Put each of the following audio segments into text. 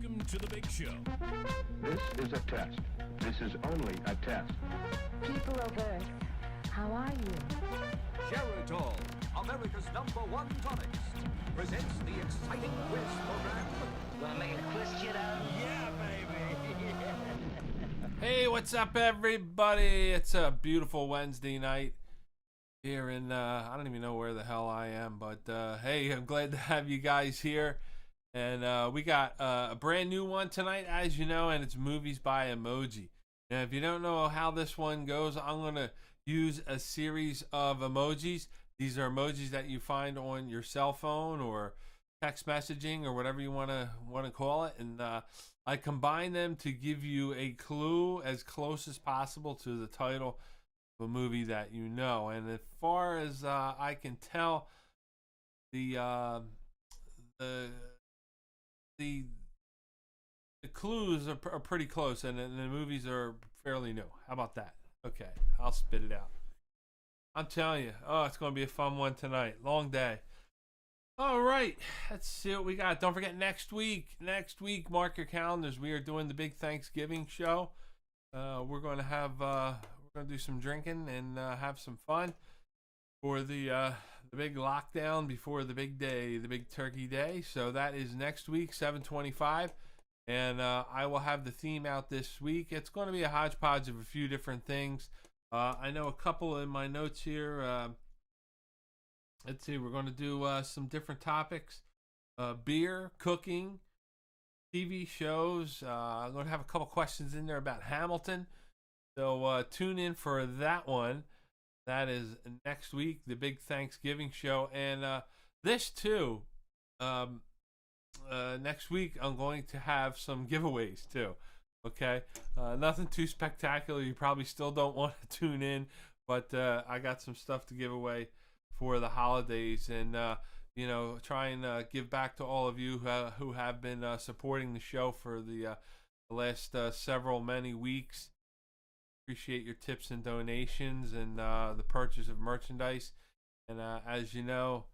Welcome to the big show. This is a test. This is only a test. People of Earth, how are you? Geritol, America's #1 tonics, presents the exciting quiz program. Wanna make a quiz, kiddo? Yeah, baby! Hey, what's up, everybody? It's a beautiful Wednesday night here in, I don't even know where the hell I am, but hey, I'm glad to have you guys here. And we got a brand new one tonight, as you know, and it's Movies by Emoji. And if you don't know how this one goes, I'm going to use a series of emojis. These are emojis that you find on your cell phone or text messaging or whatever you want to call it. And I combine them to give you a clue as close as possible to the title of a movie that you know. And as far as I can tell, the clues are pretty close, and the movies are fairly new. How about that? Okay, I'll spit it out. I'm telling you, it's going to be a fun one tonight. Long day. All right, let's see what we got. Don't forget next week, mark your calendars. We are doing the big Thanksgiving show. We're going to do some drinking and have some fun for the big lockdown before the big day, the big turkey day. So that is next week, 7/25, and I will have the theme out this week. It's going to be a hodgepodge of a few different things. I know a couple in my notes here. Let's see, we're going to do some different topics: beer, cooking, TV shows. I'm going to have a couple questions in there about Hamilton. So tune in for that one. That is next week, the big Thanksgiving show. And this too, next week I'm going to have some giveaways too. Okay, nothing too spectacular. You probably still don't want to tune in, but I got some stuff to give away for the holidays, and try and give back to all of you who have been supporting the show for the last many weeks. Appreciate your tips and donations and the purchase of merchandise. And as you know,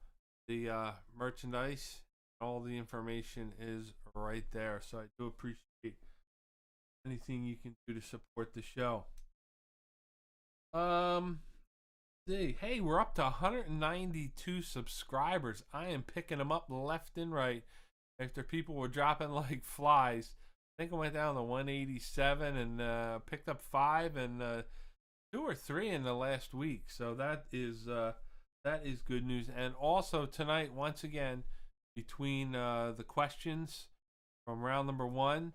the merchandise, all the information is right there. So I do appreciate anything you can do to support the show. Hey, we're up to 192 subscribers. I am picking them up left and right after people were dropping like flies. I think I went down to 187 and picked up 5 and 2 or 3 in the last week. So that is good news. And also tonight, once again, between the questions from round number 1,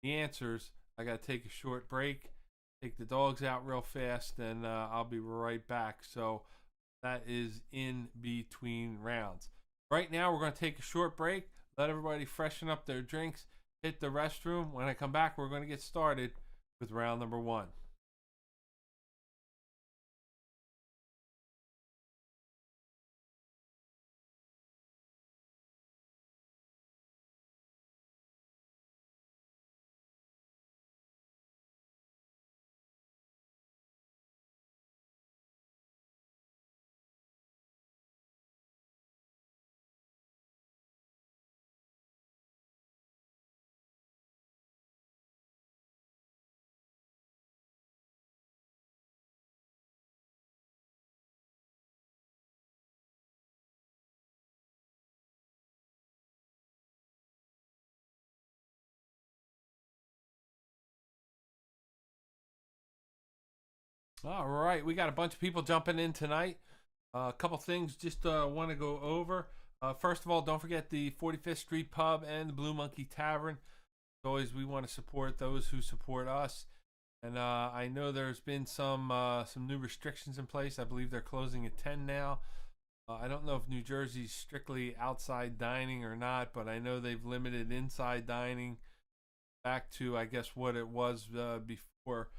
the answers, I got to take a short break, take the dogs out real fast, and I'll be right back. So that is in between rounds. Right now, we're going to take a short break, let everybody freshen up their drinks, hit the restroom. When I come back, we're going to get started with round number 1. All right, we got a bunch of people jumping in tonight. A couple things just want to go over. First of all, don't forget the 45th Street Pub and the Blue Monkey Tavern. As always, we want to support those who support us. And I know there's been some new restrictions in place. I believe they're closing at 10 now. I don't know if New Jersey's strictly outside dining or not, but I know they've limited inside dining back to, I guess, what it was before.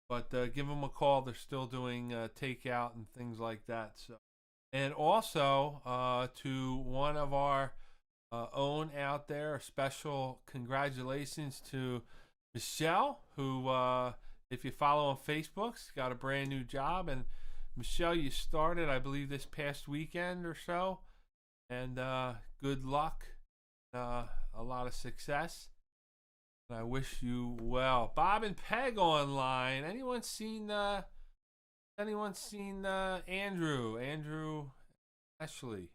But give them a call. They're still doing takeout and things like that. So, and also to one of our own out there, a special congratulations to Michelle, who, if you follow on Facebook, has got a brand new job. And Michelle, you started, I believe, this past weekend or so. And good luck, a lot of success. I wish you well. Bob and Peg online. Anyone seen Andrew? Andrew Ashley.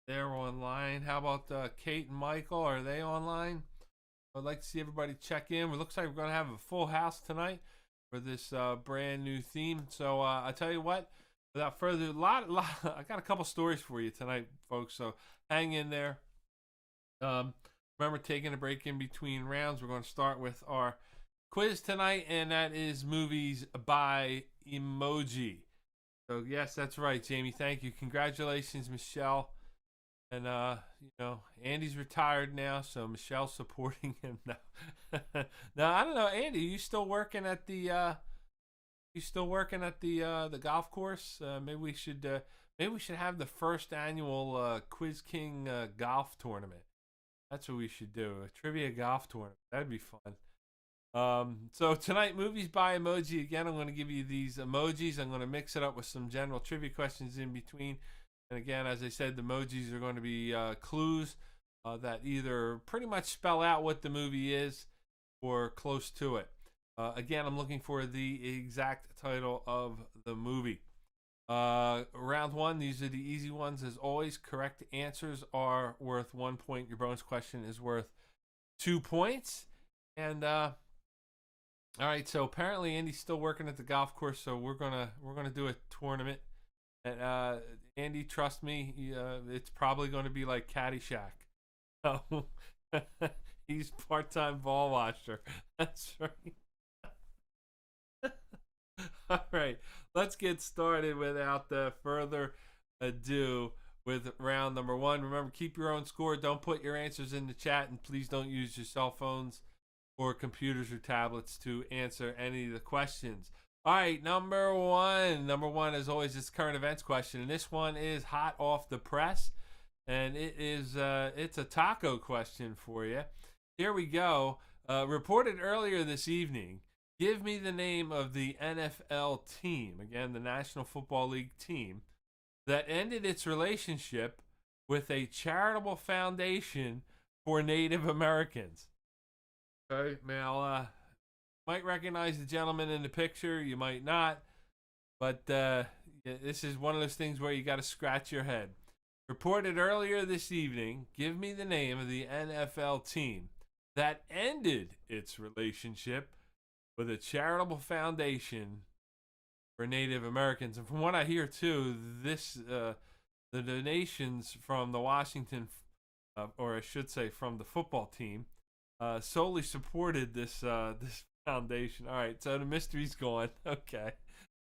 They're online. How about Kate and Michael? Are they online? I'd like to see everybody check in. It looks like we're going to have a full house tonight for this brand new theme. So I tell you what, without further ado, I got a couple stories for you tonight, folks. So hang in there. Remember, taking a break in between rounds. We're going to start with our quiz tonight, and that is movies by Emoji. So yes, that's right, Jamie. Thank you. Congratulations, Michelle. And Andy's retired now, so Michelle's supporting him now. Now I don't know, Andy. You still working at the golf course? Maybe we should have the first annual Quiz King golf tournament. That's what we should do. A trivia golf tournament. That'd be fun. So tonight, movies by Emoji. Again, I'm going to give you these emojis. I'm going to mix it up with some general trivia questions in between. And again, as I said, the emojis are going to be clues that either pretty much spell out what the movie is or close to it. Again, I'm looking for the exact title of the movie. Round one, these are the easy ones. As always, correct answers are worth 1 point. Your bonus question is worth 2 points. And all right, so apparently Andy's still working at the golf course, so we're gonna do a tournament. And Andy, trust me, it's probably going to be like Caddyshack. Oh, he's part-time ball washer. That's right. All right, let's get started without further ado with round number one. Remember, keep your own score. Don't put your answers in the chat, and please don't use your cell phones or computers or tablets to answer any of the questions. All right, number one. Number one, as always, is current events question, and this one is hot off the press, and it's a taco question for you. Here we go. Reported earlier this evening, give me the name of the NFL team, again, the National Football League team, that ended its relationship with a charitable foundation for Native Americans. Okay, now, might recognize the gentleman in the picture, you might not, but this is one of those things where you got to scratch your head. Reported earlier this evening, give me the name of the NFL team that ended its relationship with a charitable foundation for Native Americans. And from what I hear too, the donations from the Washington, or I should say from the football team, solely supported this foundation. All right, so the mystery's gone. Okay.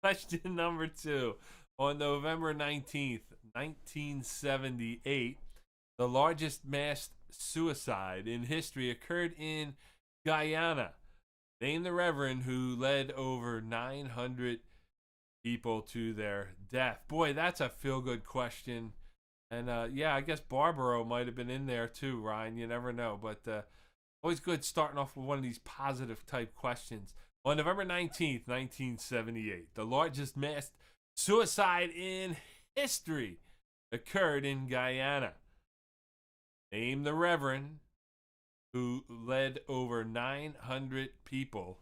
Question number two. On November 19th, 1978, the largest mass suicide in history occurred in Guyana. Name the reverend who led over 900 people to their death. Boy, that's a feel-good question. And yeah, I guess Barbaro might have been in there too, Ryan. You never know. But always good starting off with one of these positive type questions. On November 19th, 1978, the largest mass suicide in history occurred in Guyana. Name the reverend who led over 900 people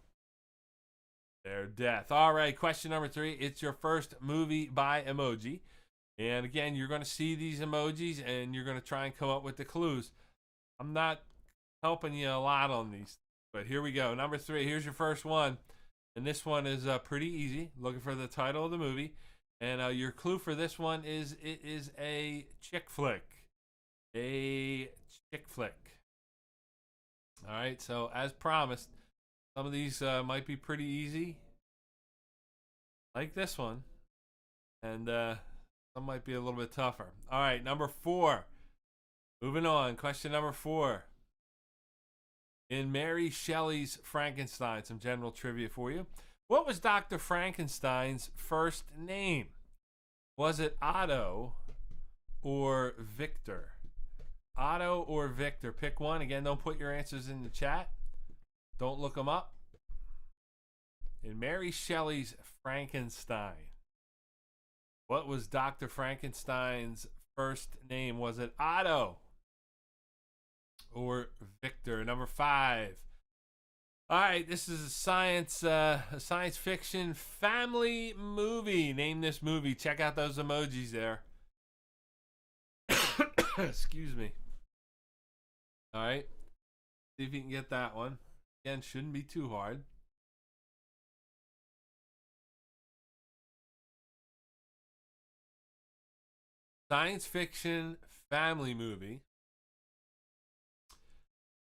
their death. All right, question number three. It's your first movie by Emoji. And again, you're going to see these emojis and you're going to try and come up with the clues. I'm not helping you a lot on these, but here we go. Number three, here's your first one. And this one is pretty easy. Looking for the title of the movie. And your clue for this one is it is a chick flick. A chick flick. All right, so as promised, some of these might be pretty easy, like this one. And some might be a little bit tougher. All right, number four. Moving on, question number four. In Mary Shelley's Frankenstein, some general trivia for you. What was Dr. Frankenstein's first name? Was it Otto or Victor? Otto or Victor? Pick one. Again, don't put your answers in the chat. Don't look them up. In Mary Shelley's Frankenstein, what was Dr. Frankenstein's first name? Was it Otto or Victor? Number five. All right, this is a science fiction family movie. Name this movie. Check out those emojis there. Excuse me. All right, see if you can get that one. Again, shouldn't be too hard. Science fiction family movie.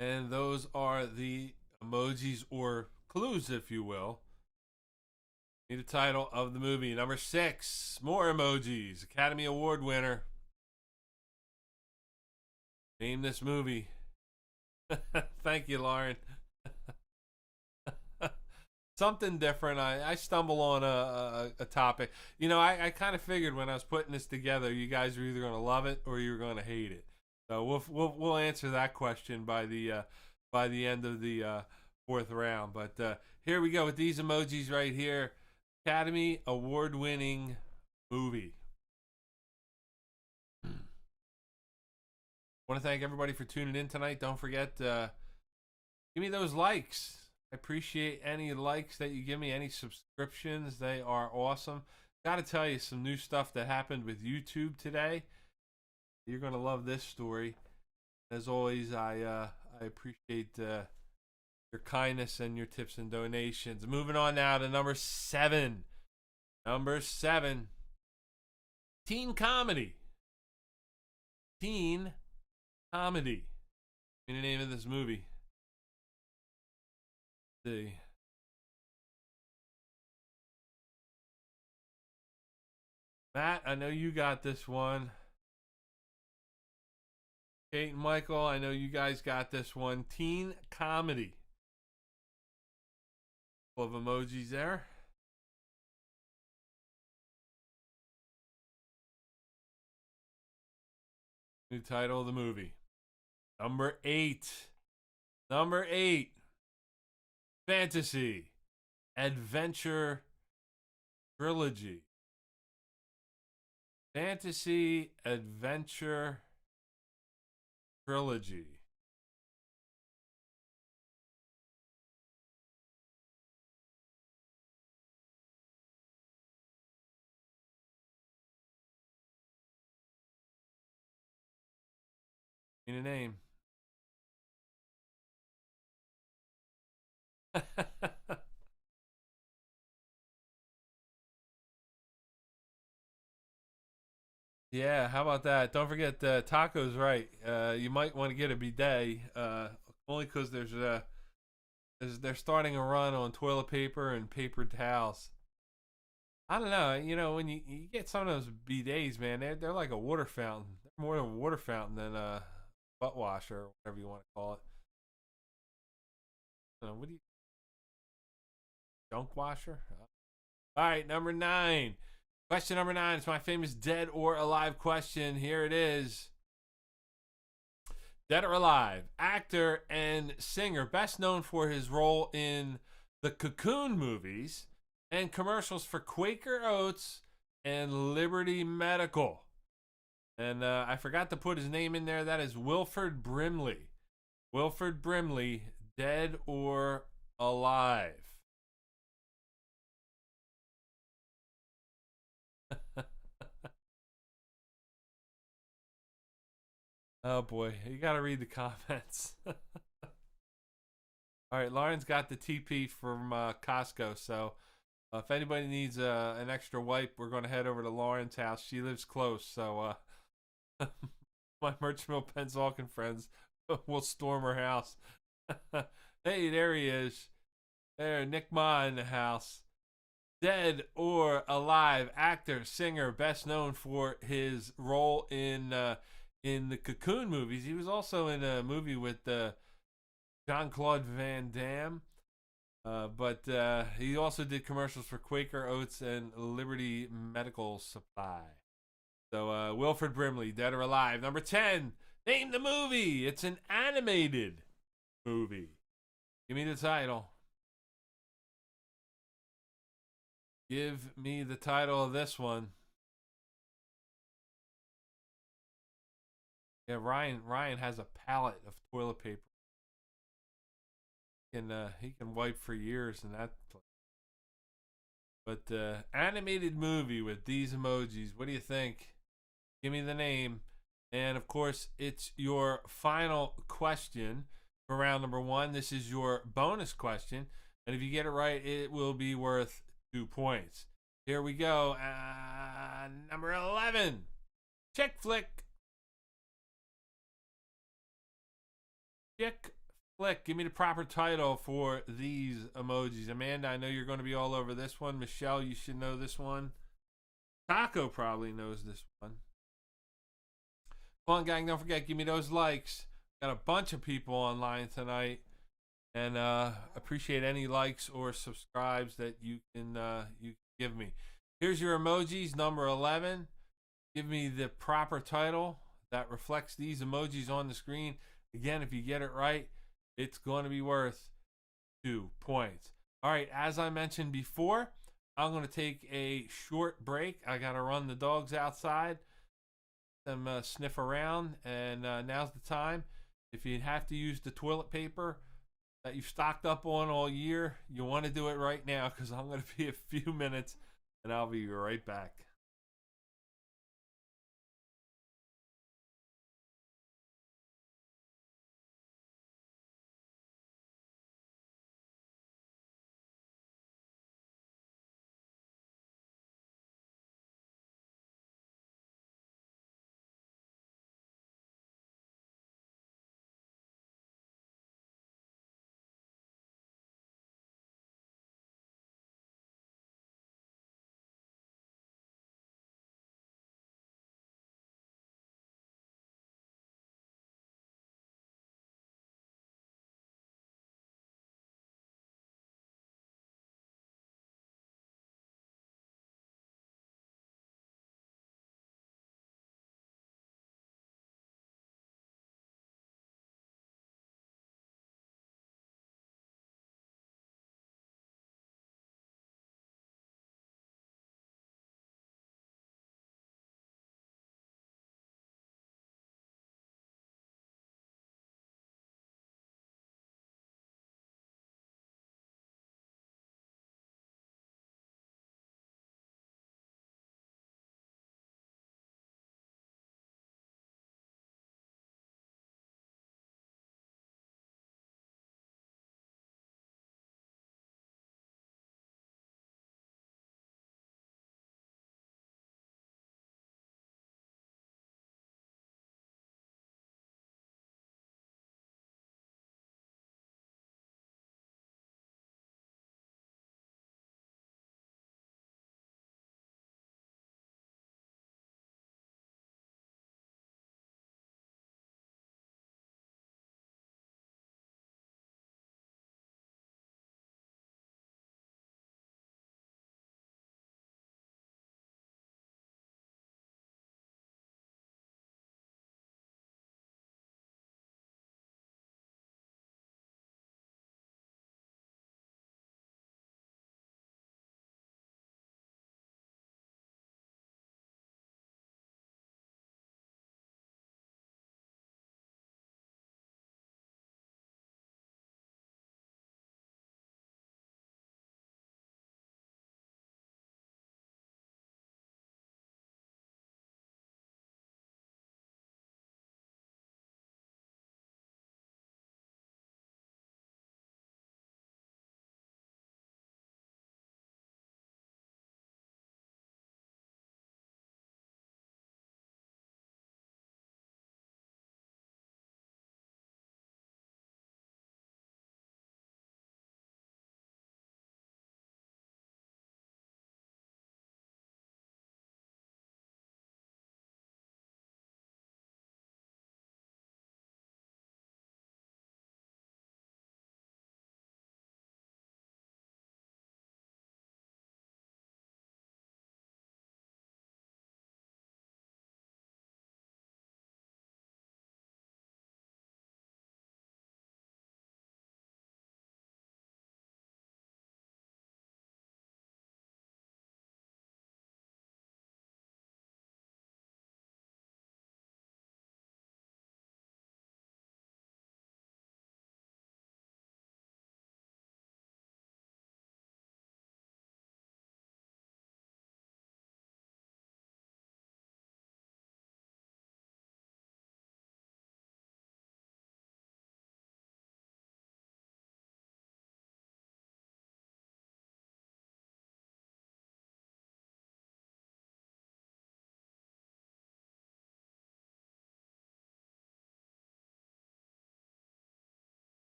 And those are the emojis or clues, if you will. Need a title of the movie. Number 6, more emojis. Academy Award winner. Name this movie. Thank you, Lauren. Something different. I stumble on a topic. You know, I kind of figured when I was putting this together, you guys are either going to love it or you're going to hate it. So we'll answer that question by the end of the fourth round. But here we go with these emojis right here. Academy Award winning movie. Want to thank everybody for tuning in tonight. Don't forget, give me those likes. I appreciate any likes that you give me, any subscriptions. They are awesome. Got to tell you some new stuff that happened with YouTube today. You're going to love this story. As always, I appreciate your kindness and your tips and donations. Moving on now to number 7. Number 7. Teen comedy. Teen comedy. In the name of this movie. Let's see. Matt, I know you got this one. Kate and Michael, I know you guys got this one. Teen comedy. Full of emojis there. New title of the movie. Number 8. Number 8. Fantasy. Adventure trilogy. Fantasy adventure trilogy. In a name. Yeah, how about that? Don't forget Taco's right. You might want to get a bidet, only because they're starting a run on toilet paper and paper towels. I don't know. You know, when you get some of those bidets, man, they're like a water fountain. They're more of a water fountain than a butt washer or whatever you want to call it. What do you junk washer? All right, number 9. Question number 9 is my famous dead or alive question. Here it is. Dead or alive, actor and singer, best known for his role in the Cocoon movies and commercials for Quaker Oats and Liberty Medical. And I forgot to put his name in there. That is Wilford Brimley. Wilford Brimley, dead or alive? Oh boy, you gotta read the comments. All right, Lauren's got the TP from Costco, so if anybody needs an extra wipe, we're gonna head over to Lauren's house. She lives close, so my Merch Mill Pensalkin friends will storm her house. Hey, there he is. There, Nick Ma in the house. Dead or alive, actor, singer, best known for his role in the Cocoon movies. He was also in a movie with Jean-Claude Van Damme. But he also did commercials for Quaker Oats and Liberty Medical Supply. So Wilford Brimley, dead or alive. Number 10, name the movie. It's an animated movie. Give me the title. Give me the title of this one. Yeah, Ryan has a pallet of toilet paper. He can wipe for years in that place. But animated movie with these emojis. What do you think? Give me the name. And of course, it's your final question for round number 1. This is your bonus question. And if you get it right, it will be worth 2 points. Here we go. Number 11. Chick flick. Chick flick. Give me the proper title for these emojis. Amanda, I know you're going to be all over this one. Michelle, you should know this one. Taco probably knows this one. Come on, gang, don't forget, give me those likes. Got a bunch of people online tonight. And appreciate any likes or subscribes that you can give me. Here's your emojis, number 11. Give me the proper title that reflects these emojis on the screen. Again, if you get it right, it's going to be worth 2 points. All right, as I mentioned before, I'm going to take a short break. I got to run the dogs outside, them sniff around, and now's the time. If you have to use the toilet paper that you've stocked up on all year, you want to do it right now because I'm going to be a few minutes, and I'll be right back.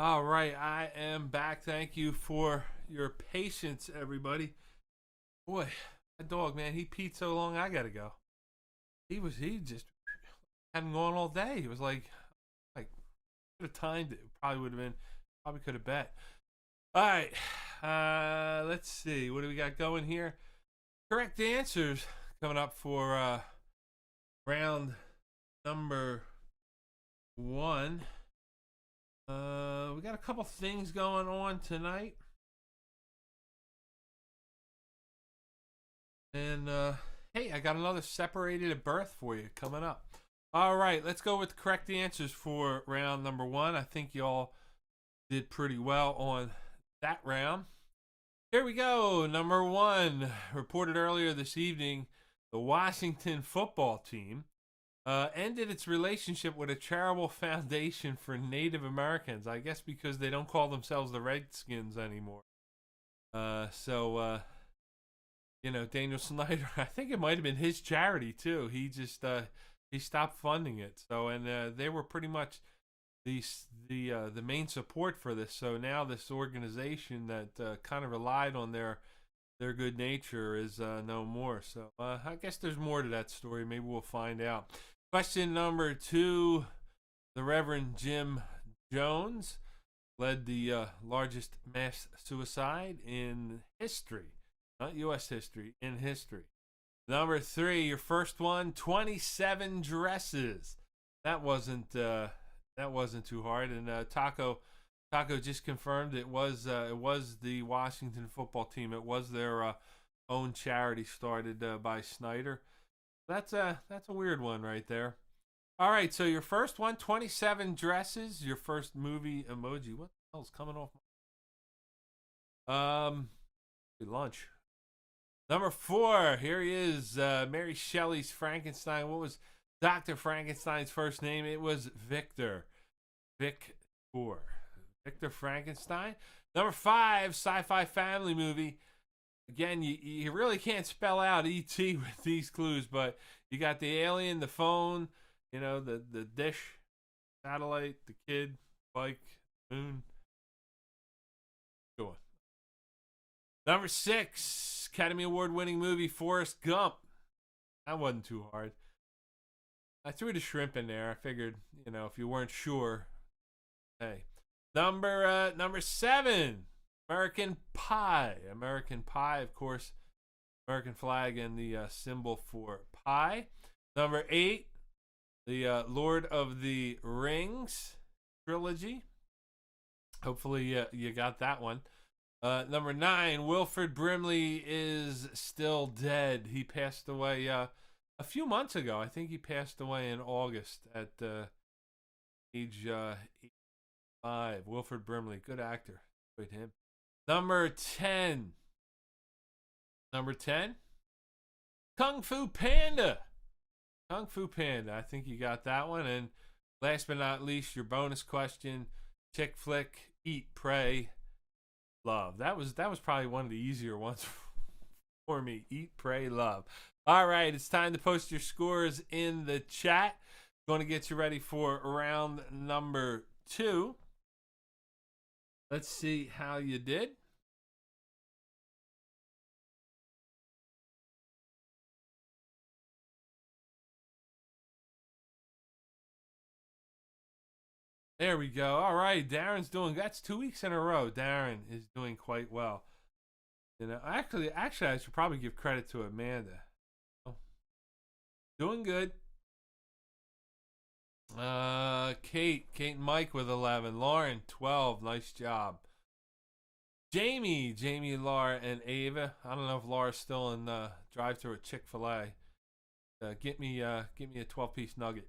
All right, I am back. Thank you for your patience, everybody. Boy, that dog, man, he peed so long. I gotta go. He just hadn't gone all day. He was like could have timed it. Probably could have bet. All right, let's see. What do we got going here? Correct answers coming up for round number 1. We got a couple things going on tonight. And hey, I got another separated at birth for you coming up. All right, let's go with the correct answers for round number 1. I think y'all did pretty well on that round. Here we go. Number 1, reported earlier this evening, the Washington football team ended its relationship with a charitable foundation for Native Americans. I guess because they don't call themselves the Redskins anymore. Daniel Snyder, I think it might have been his charity too. He just he stopped funding it. So, and they were pretty much the main support for this. So now this organization that kind of relied on their good nature is no more. So I guess there's more to that story. Maybe we'll find out. Question number 2: the Reverend Jim Jones led the largest mass suicide in history, not U.S. history, in history. Number 3, your first one: 27 dresses. That wasn't too hard. And Taco just confirmed it was the Washington football team. It was their own charity started by Snyder. That's a weird one right there. All right, so your first one: 27 dresses. Your first movie emoji. What the hell's coming off? Lunch. Number 4, here he is, Mary Shelley's Frankenstein. What was Dr. Frankenstein's first name? It was Victor. Victor Frankenstein. Number 5, sci-fi family movie. Again, you really can't spell out E.T. with these clues, but you got the alien, the phone, the dish, satellite, the kid, bike, moon. Go on. Number 6, Academy Award winning movie Forrest Gump. That wasn't too hard. I threw the shrimp in there. I figured, if you weren't sure, hey. Number 7, American Pie. American Pie, of course, American flag and the symbol for pie. Number 8, the Lord of the Rings trilogy. Hopefully you got that one. Number 9, Wilford Brimley is still dead. He passed away a few months ago. I think he passed away in August at age 85. Wilford Brimley, good actor. With him. Number 10, Kung Fu Panda. Kung Fu Panda. I think you got that one. And last but not least, your bonus question: chick flick, Eat, Pray, Love. That was probably one of the easier ones for me. Eat, Pray, Love. All right, it's time to post your scores in the chat. Going to get you ready for round number 2. Let's see how you did. There we go. All right, Darren's that's 2 weeks in a row. Darren is doing quite well. Actually, I should probably give credit to Amanda. Doing good. Kate and Mike with 11. Lauren, 12. Nice job. Jamie, Laura, and Ava. I don't know if Laura's still in drive-thru at Chick-fil-A. Get me a 12-piece nugget.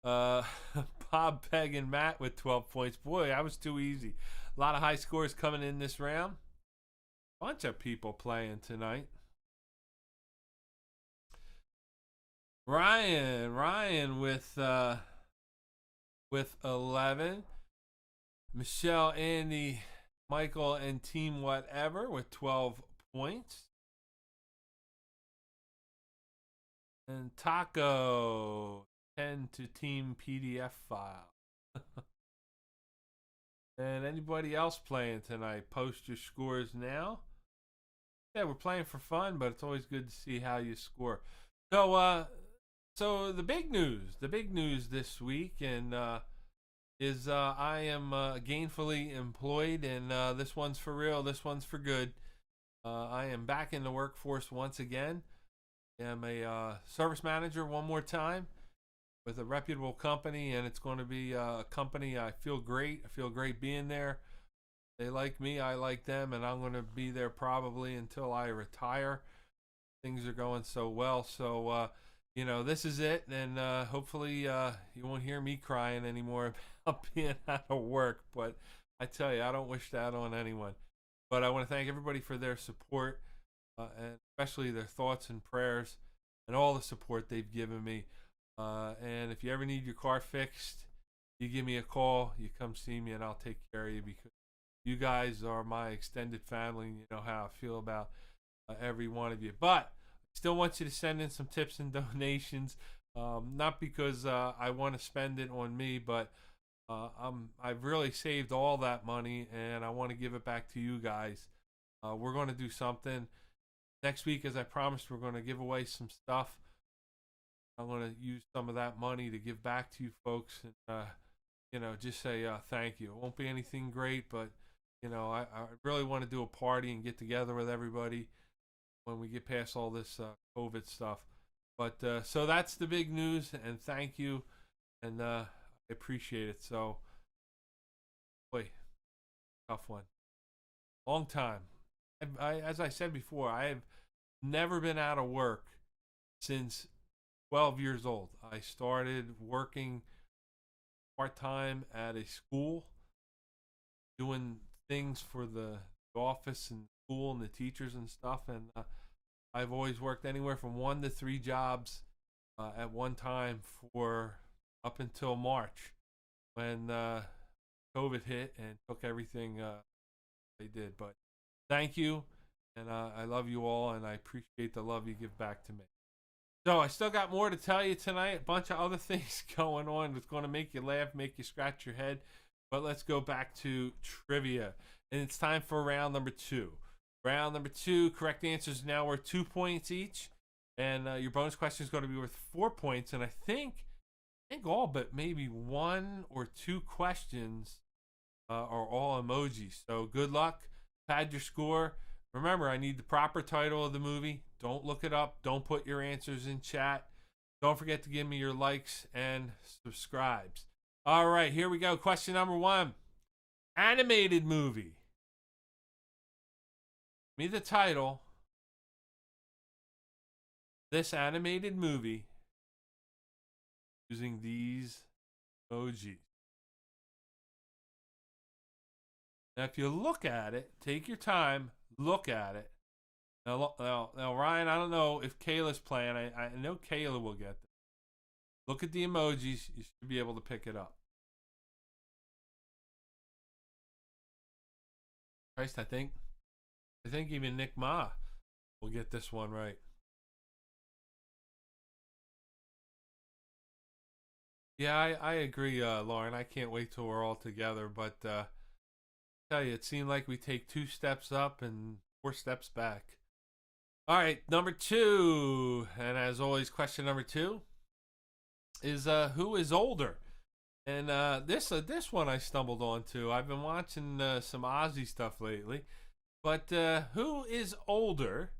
Bob, Peg, and Matt with 12 points. Boy, that was too easy. A lot of high scores coming in this round. Bunch of people playing tonight. Ryan with 11. Michelle, Andy, Michael, and Team Whatever with 12 points. And Taco, 10 to Team PDF File. And anybody else playing tonight, post your scores now. Yeah, we're playing for fun, but it's always good to see how you score. So the big news this week, and is I am gainfully employed, and this one's for real. This one's for good. I am back in the workforce once again. I'm a service manager one more time with a reputable company, and it's going to be a company I feel great. I feel great being there. They like me, I like them, and I'm going to be there probably until I retire. Things are going so well, so this is it, and hopefully you won't hear me crying anymore about being out of work. But I tell you, I don't wish that on anyone. But I want to thank everybody for their support, and especially their thoughts and prayers, and all the support they've given me. And if you ever need your car fixed, you give me a call, you come see me, and I'll take care of you, because you guys are my extended family, and you know how I feel about every one of you. But I still want you to send in some tips and donations, not because I want to spend it on me, but I've really saved all that money, and I want to give it back to you guys. We're going to do something next week, as I promised. We're going to give away some stuff. I'm going to use some of that money to give back to you folks, and just say thank you. It won't be anything great, but I really want to do a party and get together with everybody when we get past all this COVID stuff. But so that's the big news, and thank you, and I appreciate it. So, boy, tough one. Long time. As I said before, I have never been out of work since 12 years old. I started working part-time at a school, doing things for the office and school and the teachers and stuff, and I've always worked anywhere from 1 to 3 jobs at one time for up until March, when COVID hit and took everything they did. But thank you, and I love you all, and I appreciate the love you give back to me. So I still got more to tell you tonight. A bunch of other things going on that's going to make you laugh, make you scratch your head. But let's go back to trivia. And it's time for round number 2. Round number 2, correct answers now worth 2 points each. And your bonus question is going to be worth 4 points. And I think all but maybe 1 or 2 questions are all emojis. So good luck. Pad your score. Remember, I need the proper title of the movie. Don't look it up. Don't put your answers in chat. Don't forget to give me your likes and subscribes. All right, here we go. Question number 1. Animated movie. Give me the title. This animated movie using these emojis. Now, if you look at it, take your time, look at it. Now, Ryan, I don't know if Kayla's playing. I know Kayla will get this. Look at the emojis. You should be able to pick it up. Christ, I think even Nick Ma will get this one right. Yeah, I agree, Lauren. I can't wait till we're all together. But I tell you, it seemed like we take 2 steps up and 4 steps back. All right, number 2, and as always, question number 2 is who is older? And this one I stumbled onto. I've been watching some Ozzy stuff lately, but who is older?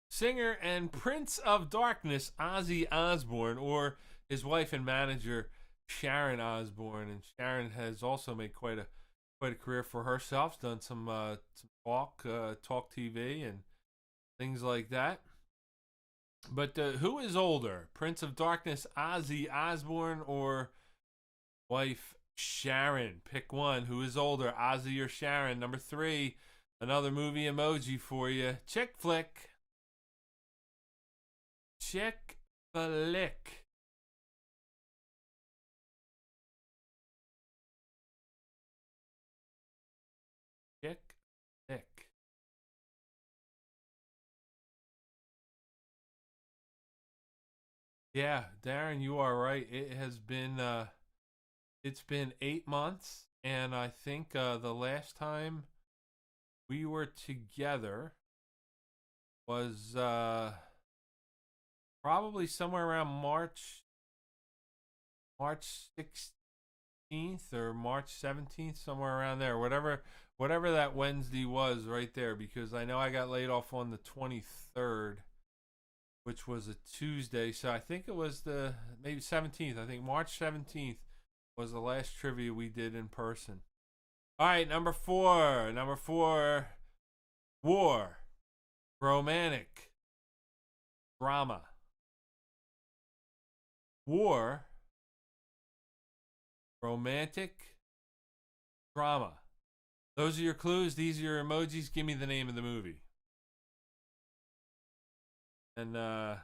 Singer and Prince of Darkness Ozzy Osbourne, or his wife and manager Sharon Osbourne? And Sharon has also made quite a career for herself. Done some talk TV and things like that. But who is older? Prince of Darkness Ozzy Osbourne or wife Sharon? Pick one. Who is older, Ozzy or Sharon? Number 3, another movie emoji for you. Chick flick. Chick flick. Chick flick. Yeah, Darren, you are right. It has been it's been 8 months And I think the last time we were together was probably somewhere around March 16th or March 17th, somewhere around there. Whatever that Wednesday was right there, because I know I got laid off on the 23rd, which was a Tuesday. So I think it was the maybe 17th. I think March 17th was the last trivia we did in person. All right, number four. Number four, war, romantic, drama. War, romantic, drama. Those are your clues. These are your emojis. Give me the name of the movie. And I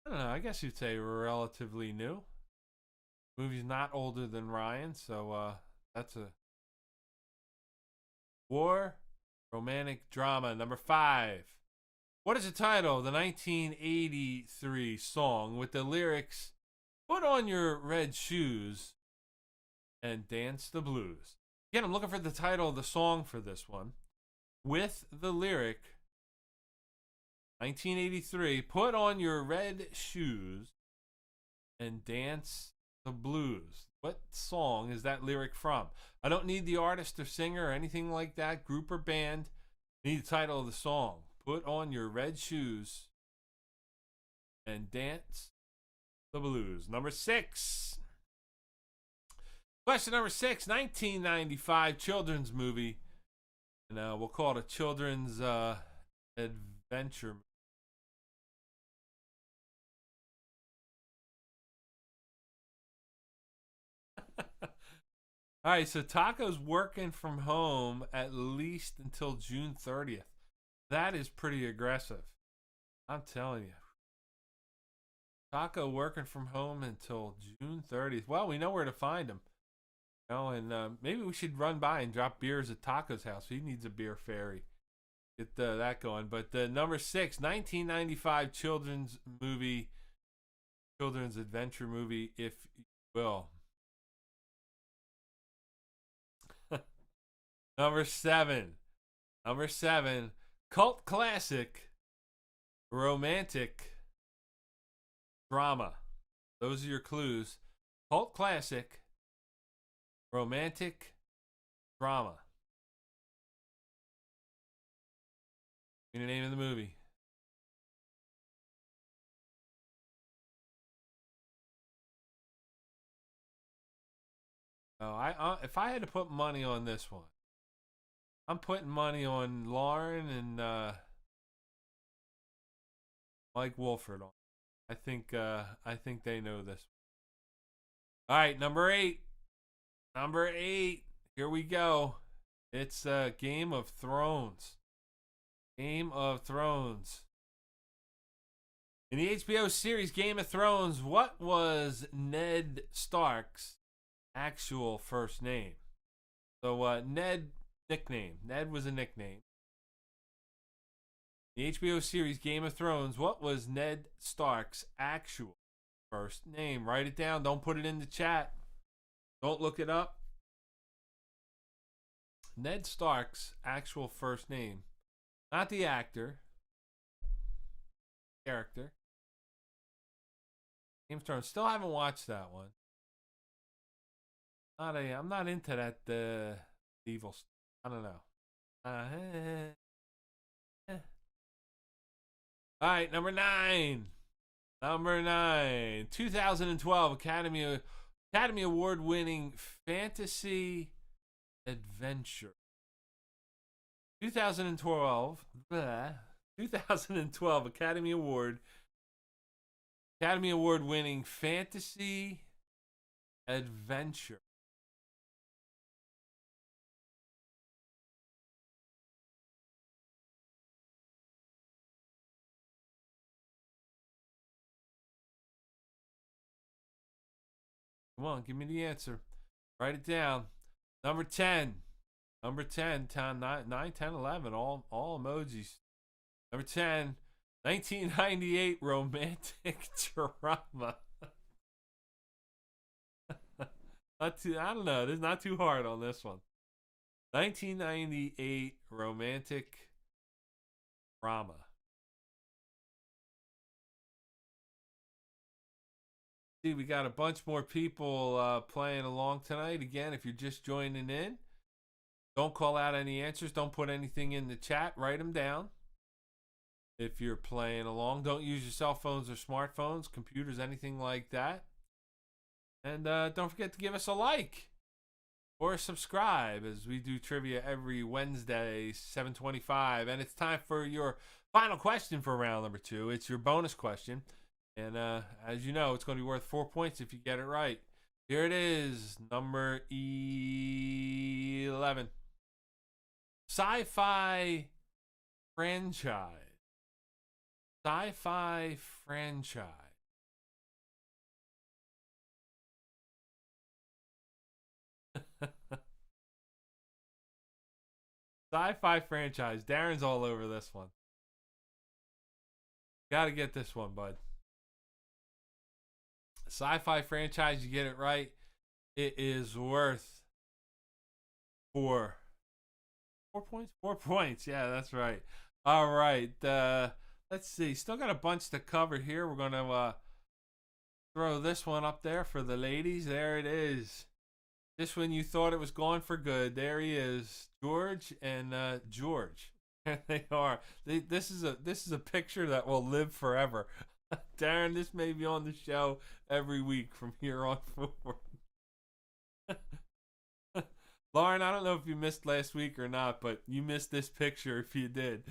don't know. I guess you'd say relatively new. Movie's not older than Ryan, so that's a war, romantic, drama. Number five. What is the title of the 1983 song with the lyrics, "Put on your red shoes and dance the blues"? Again, I'm looking for the title of the song for this one. With the lyric, 1983, "Put on your red shoes and dance the blues." What song is that lyric from? I don't need the artist or singer or anything like that, group or band. I need the title of the song. Put on your red shoes and dance the blues. Number six. Question number six, 1995 children's movie. And we'll call it a children's adventure. All right, so Taco's working from home at least until June 30th. That is pretty aggressive. I'm telling you. Taco working from home until June 30th. Well, we know where to find him. You know, and maybe we should run by and drop beers at Taco's house. He needs a beer ferry. Get that going. But number six, 1995 children's movie, children's adventure movie, if you will. Number seven, cult classic, romantic, drama. Those are your clues. Cult classic, romantic, drama. Give me the name of the movie. Oh, if I had to put money on this one, I'm putting money on Lauren and Mike Wolford. I think they know this. All right, number eight. Here we go. It's Game of Thrones. Game of Thrones. In the HBO series Game of Thrones, what was Ned Stark's actual first name? So Ned was a nickname. The HBO series Game of Thrones, what was Ned Stark's actual first name? Write it down. Don't put it in the chat. Don't look it up. Ned Stark's actual first name. Not the actor. Character. Game of Thrones. Still haven't watched that one. I'm not into that evil stuff. I don't know. All right, number nine. 2012 Academy Award winning fantasy adventure. 2012 Academy Award winning fantasy adventure. Come on, give me the answer. Write it down. Number 10. 9, 10, 11. All emojis. Number 10. 1998 romantic drama. Not too. I don't know. It's not too hard on this one. 1998 romantic drama. See, we got a bunch more people playing along tonight. Again, if you're just joining in, don't call out any answers. Don't put anything in the chat. Write them down. If you're playing along, don't use your cell phones or smartphones, computers, anything like that. And don't forget to give us a like or subscribe, as we do trivia every Wednesday, 7:25. And it's time for your final question for round number 2. It's your bonus question. And as you know, it's going to be worth 4 points if you get it right. Here it is, number 11. Sci-fi franchise. Sci-fi franchise. Sci-fi franchise. Darren's all over this one. Gotta get this one, bud. Sci-fi franchise, you get it right, it is worth 4 points. 4 points. Yeah, that's right. All right. Let's see. Still got a bunch to cover here. We're gonna throw this one up there for the ladies. There it is. Just when you thought it was gone for good, there he is, George and George. There they are. This is a picture that will live forever. Darren, this may be on the show every week from here on forward. Lauren, I don't know if you missed last week or not, but you missed this picture if you did.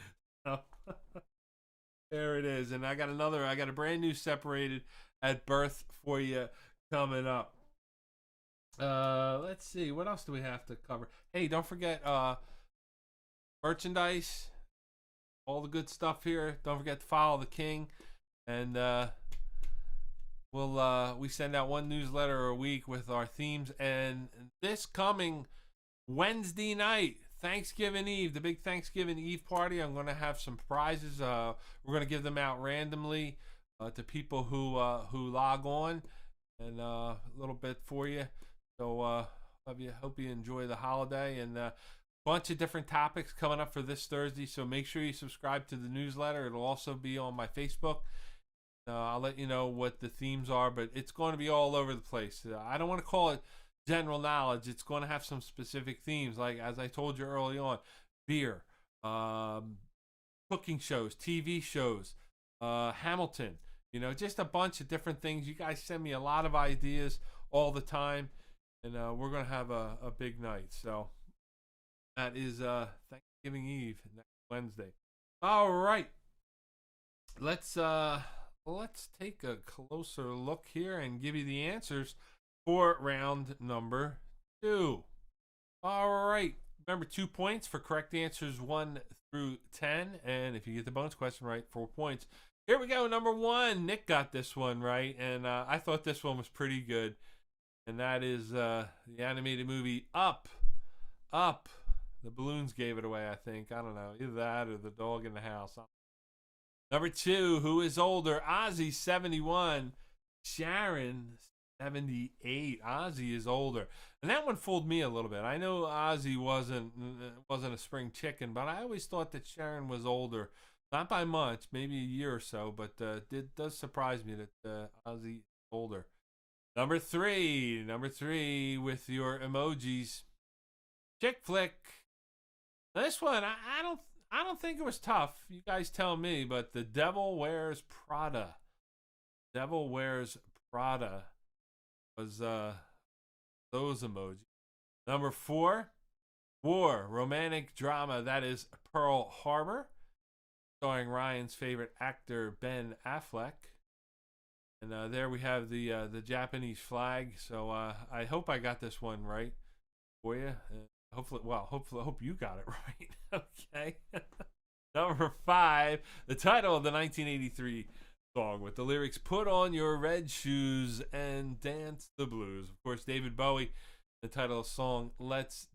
There it is. And I got a brand new separated at birth for you coming up. Let's see. What else do we have to cover? Hey, don't forget merchandise, all the good stuff here. Don't forget to follow the King. And we send out one newsletter a week with our themes. And this coming Wednesday night, Thanksgiving Eve, the big Thanksgiving Eve party, I'm going to have some prizes. We're going to give them out randomly to people who log on, and a little bit for you. So hope you enjoy the holiday, and bunch of different topics coming up for this Thursday. So make sure you subscribe to the newsletter. It'll also be on my Facebook. I'll let you know what the themes are, but it's going to be all over the place. I don't want to call it general knowledge. It's going to have some specific themes, like, as I told you early on, beer, cooking shows, TV shows, Hamilton, just a bunch of different things. You guys send me a lot of ideas all the time, and we're going to have a big night. So that is Thanksgiving Eve, next Wednesday. All right. Let's take a closer look here and give you the answers for round number 2. All right. Remember, 2 points for correct answers 1 through 10. And if you get the bonus question right, 4 points. Here we go. Number 1. Nick got this one right. And I thought this one was pretty good. And that is the animated movie Up. Up. The balloons gave it away, I think. I don't know. Either that or the dog in the house. Number 2, who is older? Ozzy, 71. Sharon, 78. Ozzy is older. And that one fooled me a little bit. I know Ozzy wasn't a spring chicken, but I always thought that Sharon was older. Not by much, maybe a year or so, but it does surprise me that Ozzy is older. Number 3 with your emojis. Chick flick. Now this one, I don't think it was tough. You guys tell me, but The Devil Wears Prada. Devil Wears Prada was those emojis. Number 4, War, romantic drama. That is Pearl Harbor, starring Ryan's favorite actor, Ben Affleck. And there we have the Japanese flag. So I hope I got this one right for you. Hopefully, hope you got it right. Okay. Number 5, the title of the 1983 song with the lyrics, "Put on your red shoes and dance the blues." Of course, David Bowie. The title of the song, Let's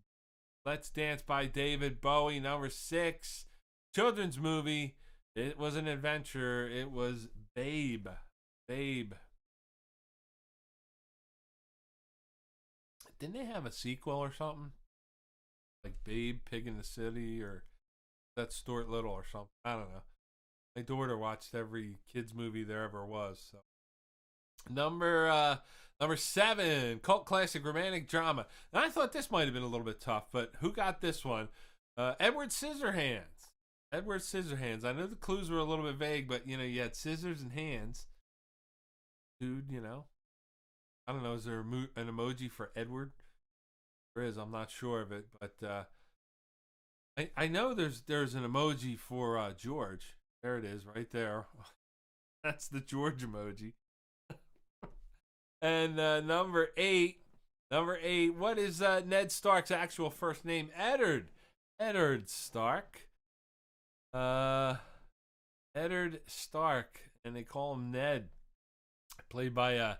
Dance by David Bowie. Number 6, children's movie. It was an adventure. It was Babe. Babe. didn't they have a sequel or something? Like Babe, Pig in the City, or that Stuart Little or something. I don't know. My daughter watched every kids movie there ever was. So number 7, cult classic romantic drama. And I thought this might have been a little bit tough, but who got this one? Edward Scissorhands. Edward Scissorhands. I know the clues were a little bit vague, but you had scissors and hands. Dude, I don't know. Is there an emoji for Edward? There is. I'm not sure of it, but I know there's an emoji for George. There it is, right there. That's the George emoji. And number 8. What is Ned Stark's actual first name? Eddard Stark. Eddard Stark, and they call him Ned. Played by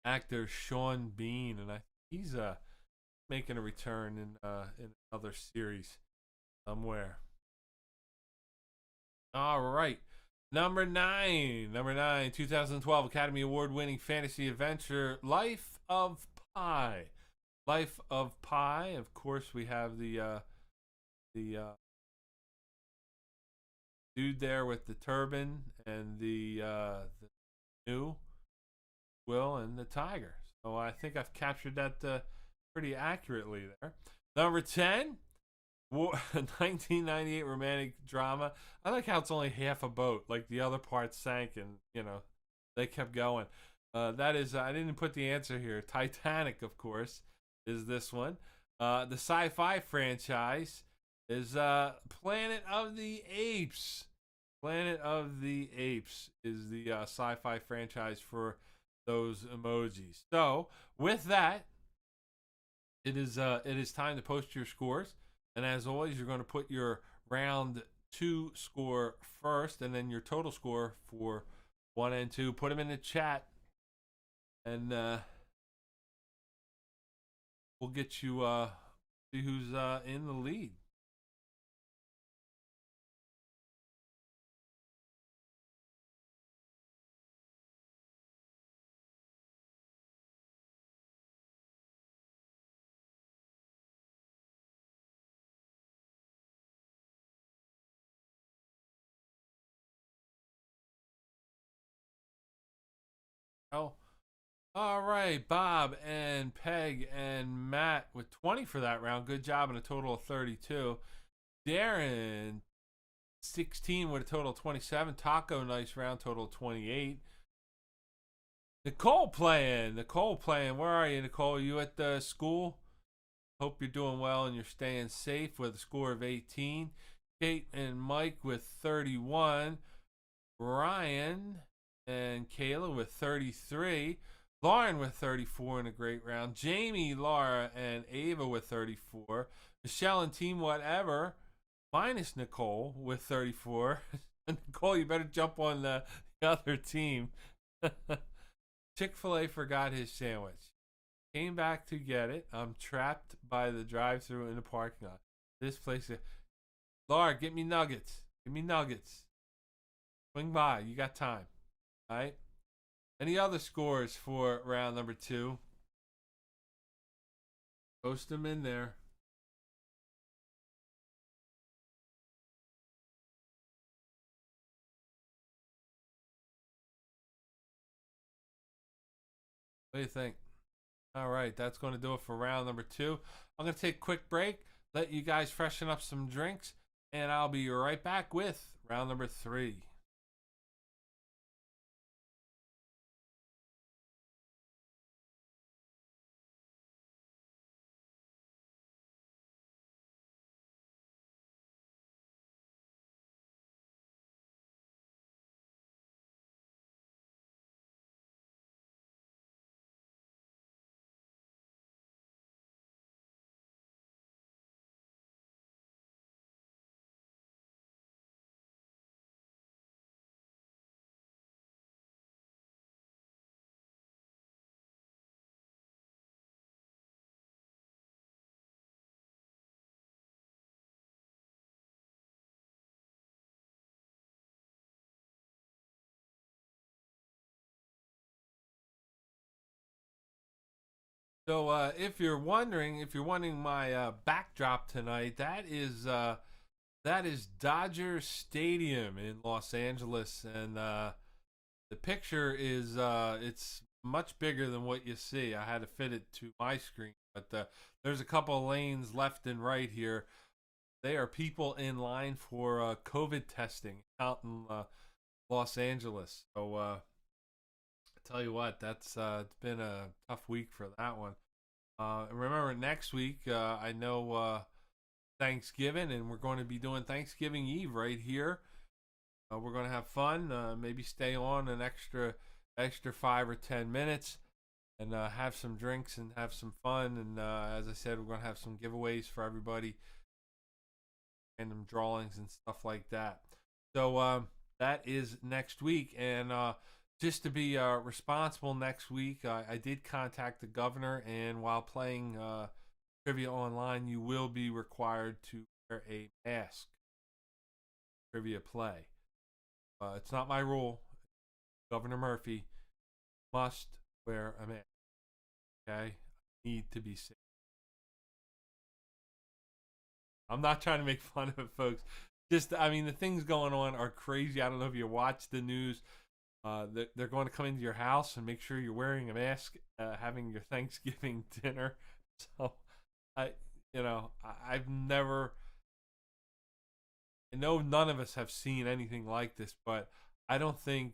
actor Sean Bean, and he's making a return in another series somewhere. All right, number 9, 2012 Academy Award winning fantasy adventure Life of Pi. Life of Pi. Of course, we have the dude there with the turban and the new Will and the tiger. So I think I've captured that pretty accurately there. Number 10, 1998 romantic drama. I like how it's only half a boat. Like the other part sank and, they kept going. That is, I didn't put the answer here. Titanic, of course, is this one. The sci-fi franchise is Planet of the Apes. Planet of the Apes is the sci-fi franchise for those emojis. So with that, it is time to post your scores, and as always, you're going to put your round 2 score first, and then your total score for 1 and 2. Put them in the chat, and we'll get you see who's in the lead. Oh, all right, Bob and Peg and Matt with 20 for that round. Good job, and a total of 32. Darren, 16 with a total of 27. Taco, nice round, total of 28. Nicole playing. Where are you, Nicole? Are you at the school? Hope you're doing well and you're staying safe with a score of 18. Kate and Mike with 31. Ryan and Kayla with 33. Lauren with 34 in a great round. Jamie, Laura, and Ava with 34. Michelle and Team Whatever, minus Nicole, with 34. Nicole, you better jump on the other team. Chick-fil-A forgot his sandwich. Came back to get it. I'm trapped by the drive-thru in the parking lot. This place. Laura, get me nuggets. Swing by. You got time. All right. Any other scores for round number 2? Post them in there. What do you think? All right, that's going to do it for round number 2. I'm going to take a quick break, let you guys freshen up some drinks, and I'll be right back with round number 3. So if you're wondering my backdrop tonight, that is Dodger Stadium in Los Angeles, and the picture is it's much bigger than what you see. I had to fit it to my screen, but there's a couple of lanes left and right here. They are people in line for COVID testing out in Los Angeles. So I tell you what, that's it's been a tough week for that one. Remember, next week I know Thanksgiving, and we're going to be doing Thanksgiving Eve right here. We're going to have fun. Maybe stay on an extra 5 or 10 minutes and have some drinks and have some fun. And as I said, we're going to have some giveaways for everybody, random drawings and stuff like that. So that is next week. And just to be responsible next week, I did contact the governor, and while playing trivia online, you will be required to wear a mask. Trivia play. It's not my rule. Governor Murphy must wear a mask. Okay? I need to be safe. I'm not trying to make fun of it, folks. Just, I mean, the things going on are crazy. I don't know if you watch the news. They're going to come into your house and make sure you're wearing a mask, having your Thanksgiving dinner. So, I've never. I know none of us have seen anything like this, but I don't think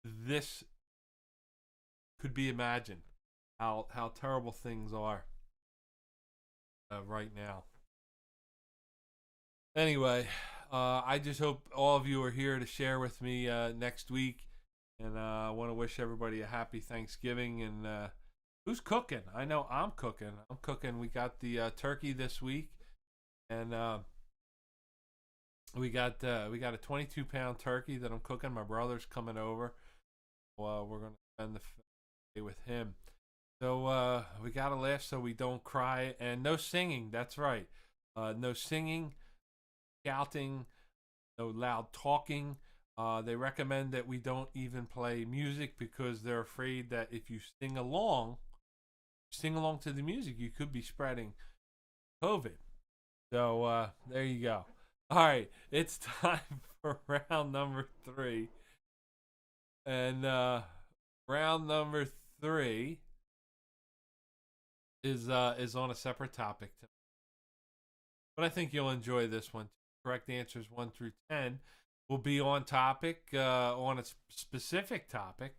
this could be imagined. How terrible things are right now. Anyway, I just hope all of you are here to share with me next week, and I want to wish everybody a happy Thanksgiving. And who's cooking? I know I'm cooking. We got the turkey this week, and we got a 22-pound turkey that I'm cooking. My brother's coming over. Well, we're gonna spend the day with him. So we gotta laugh so we don't cry, and no singing. That's right. No singing, shouting, no loud talking. They recommend that we don't even play music because they're afraid that if you sing along to the music, you could be spreading COVID. So there you go. All right, it's time for round number 3. And round number 3 is on a separate topic. But I think you'll enjoy this one. Correct answers 1 through 10 will be on topic, on a specific topic.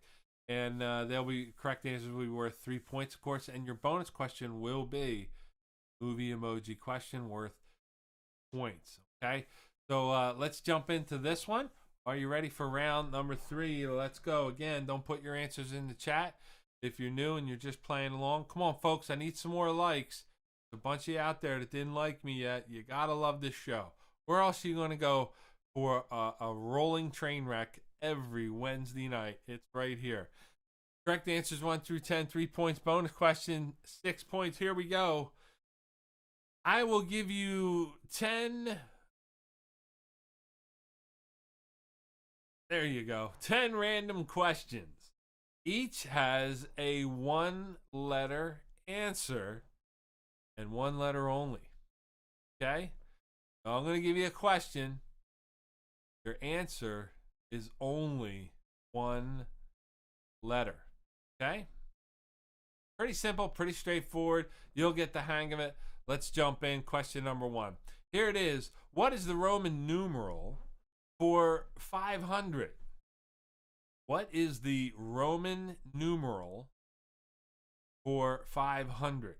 And they'll be correct answers will be worth 3 points, of course. And your bonus question will be movie emoji question worth points. Okay, so let's jump into this one. Are you ready for round number 3? Let's go. Again, don't put your answers in the chat if you're new and you're just playing along. Come on, folks. I need some more likes. There's a bunch of you out there that didn't like me yet. You gotta love this show. Where else are you gonna go for a rolling train wreck every Wednesday night? It's right here. Correct answers 1 through 10, 3 points. Bonus question, 6 points. Here we go. I will give you 10. There you go. 10 random questions. Each has a 1-letter answer and 1 letter only. Okay? So I'm going to give you a question. Your answer is only 1 letter. Okay? Pretty simple, pretty straightforward. You'll get the hang of it. Let's jump in. Question number 1. Here it is. What is the Roman numeral for 500? What is the Roman numeral for 500?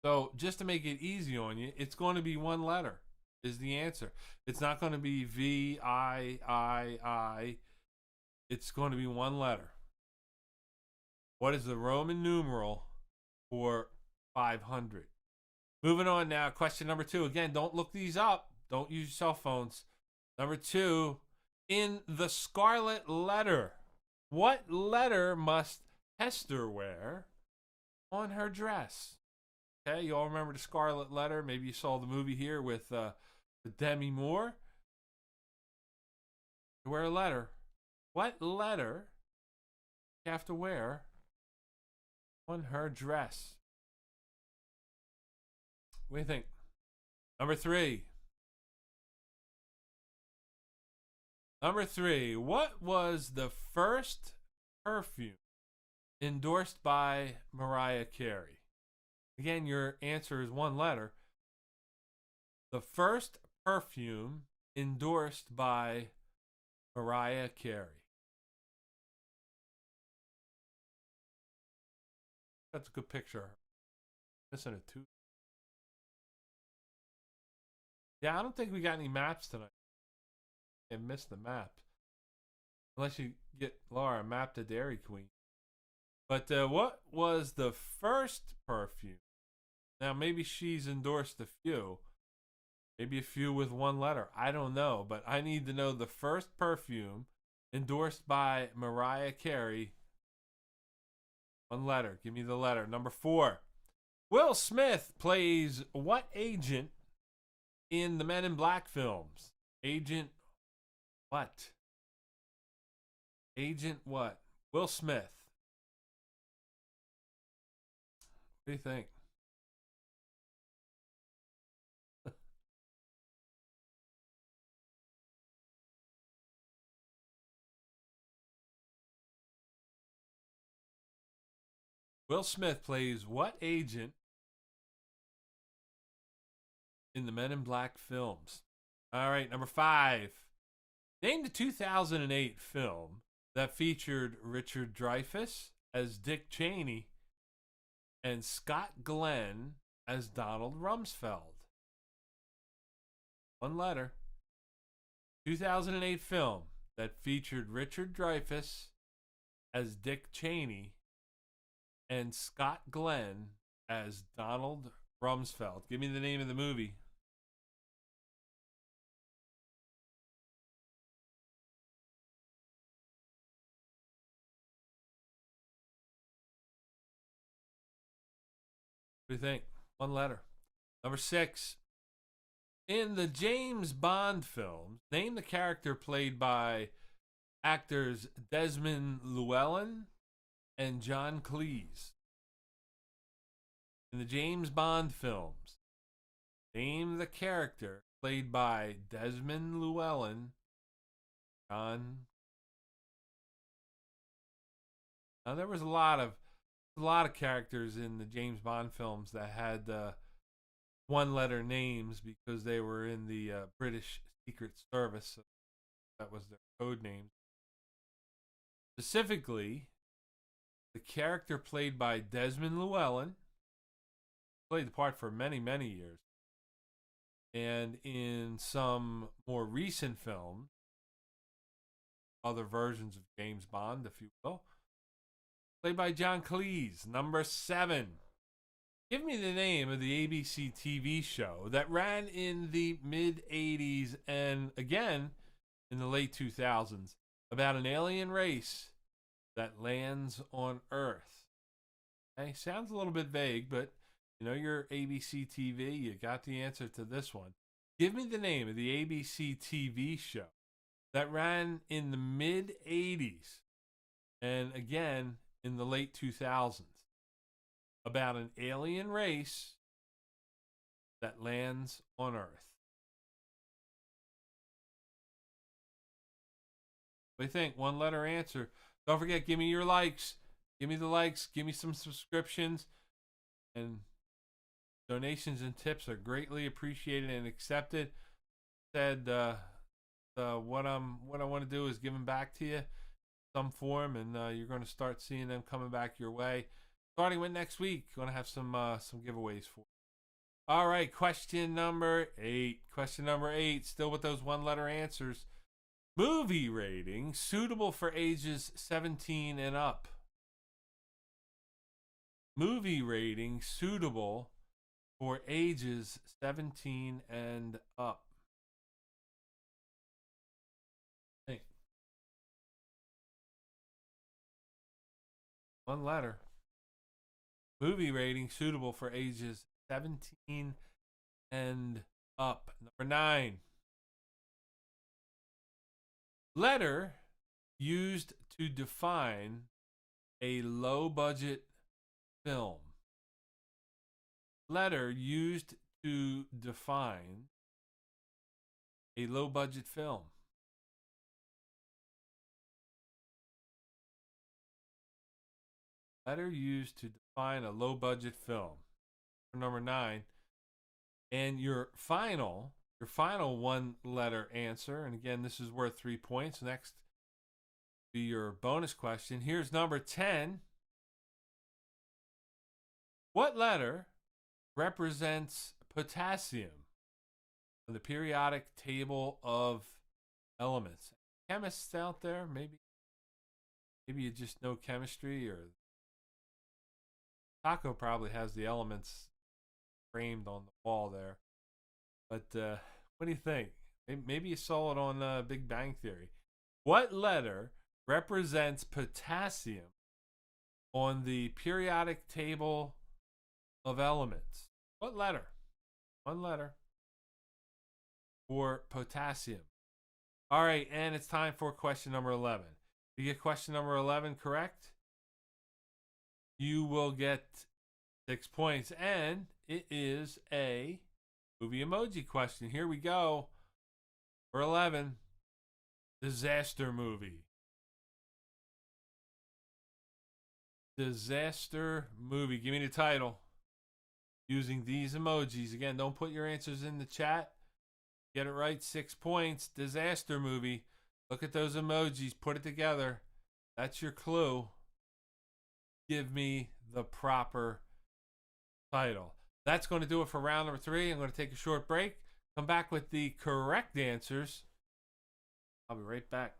So just to make it easy on you, it's going to be 1 letter is the answer. It's not going to be V, I. It's going to be 1 letter. What is the Roman numeral for 500? Moving on now. Question number 2. Again, don't look these up. Don't use your cell phones. Number 2, in the Scarlet Letter, what letter must Hester wear on her dress? Okay, you all remember the Scarlet Letter. Maybe you saw the movie here with Demi Moore. You wear a letter. What letter you have to wear on her dress. What do you think? Number 3. Number 3. What was the first perfume endorsed by Mariah Carey? Again, your answer is one letter. The first perfume endorsed by Mariah Carey. That's a good picture. Missing a tooth. Yeah, I don't think we got any maps tonight. I missed the map. Unless you get Laura a map to Dairy Queen. But what was the first perfume? Now, maybe she's endorsed a few. Maybe a few with one letter. I don't know. But I need to know the first perfume endorsed by Mariah Carey. One letter. Give me the letter. Number 4. Will Smith plays what agent in the Men in Black films? Agent what? Agent what? Will Smith. What do you think? Will Smith plays what agent in the Men in Black films? All right, number 5. Name the 2008 film that featured Richard Dreyfuss as Dick Cheney and Scott Glenn as Donald Rumsfeld. One letter. 2008 film that featured Richard Dreyfuss as Dick Cheney and Scott Glenn as Donald Rumsfeld. Give me the name of the movie. What do you think? One letter. Number 6. In the James Bond films, name the character played by actors Desmond Llewellyn and John Cleese. In the James Bond films, name the character played by Desmond Llewellyn, John. Now there was a lot of characters in the James Bond films that had one-letter names because they were in the British Secret Service. So that was their code name. Specifically, the character played by Desmond Llewellyn played the part for many, many years. And in some more recent films, other versions of James Bond, if you will, played by John Cleese. Number 7. Give me the name of the ABC TV show that ran in the mid-'80s and again in the late 2000s about an alien race that lands on Earth. Okay, sounds a little bit vague, but you know your ABC TV, you got the answer to this one. Give me the name of the ABC TV show that ran in the mid-'80s and again in the late 2000s about an alien race that lands on Earth. What do you think? One letter answer. Don't forget, give me your likes. Give me the likes. Give me some subscriptions. And donations and tips are greatly appreciated and accepted. Said what I want to do is give them back to you in some form, and you're going to start seeing them coming back your way. Starting with next week, going to have some giveaways for you. All right, question number 8. Question number 8, still with those one-letter answers. Movie rating suitable for ages 17 and up. Movie rating suitable for ages 17 and up. Think. One letter. Movie rating suitable for ages 17 and up. Number 9. Letter used to define a low budget film. Letter used to define a low budget film. Letter used to define a low budget film. Number 9. And your final one letter answer, and again, this is worth 3 points. Next be your bonus question. Here's number 10. What letter represents potassium on the periodic table of elements? Chemists out there, maybe you just know chemistry, or Taco probably has the elements framed on the wall there. But what do you think? Maybe you saw it on Big Bang Theory. What letter represents potassium on the periodic table of elements? What letter? One letter for potassium. All right, and it's time for question number 11. If you get question number 11 correct, you will get 6 points, and it is a movie emoji question. Here we go. For 11, disaster movie. Disaster movie. Give me the title using these emojis. Again, don't put your answers in the chat. Get it right, 6 points. Disaster movie. Look at those emojis. Put it together. That's your clue. Give me the proper title. That's going to do it for round number 3. I'm going to take a short break. Come back with the correct answers. I'll be right back.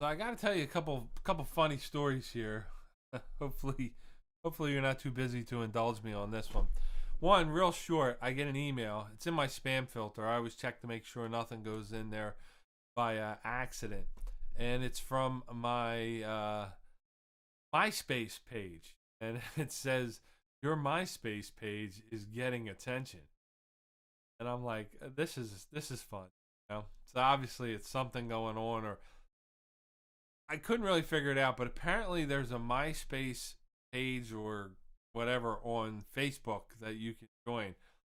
So I got to tell you a couple funny stories here. hopefully you're not too busy to indulge me on this one. One, real short, I get an email. It's in my spam filter. I always check to make sure nothing goes in there by accident. And it's from my MySpace page. And it says, your MySpace page is getting attention. And I'm like, this is fun. You know? So obviously it's something going on, or I couldn't really figure it out, but apparently there's a MySpace page or whatever on Facebook that you can join,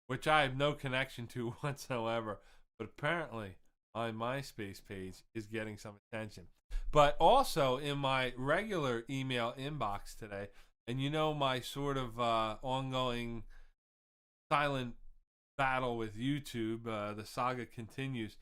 which I have no connection to whatsoever. But apparently my MySpace page is getting some attention. But also in my regular email inbox today, and you know my sort of ongoing silent battle with YouTube, the saga continues.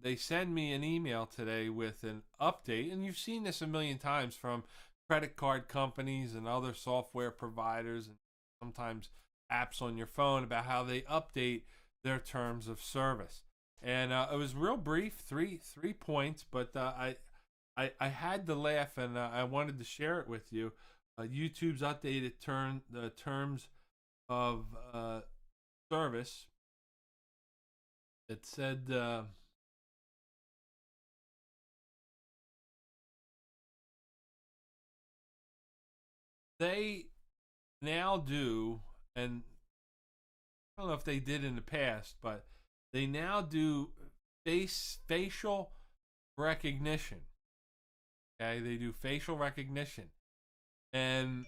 They send me an email today with an update, and you've seen this a million times from credit card companies and other software providers, and sometimes apps on your phone, about how they update their terms of service. And it was real brief, three points, but I had to laugh, and I wanted to share it with you. YouTube's updated the terms of service. It said they now do, and I don't know if they did in the past, but they now do facial recognition. Okay, they do facial recognition. And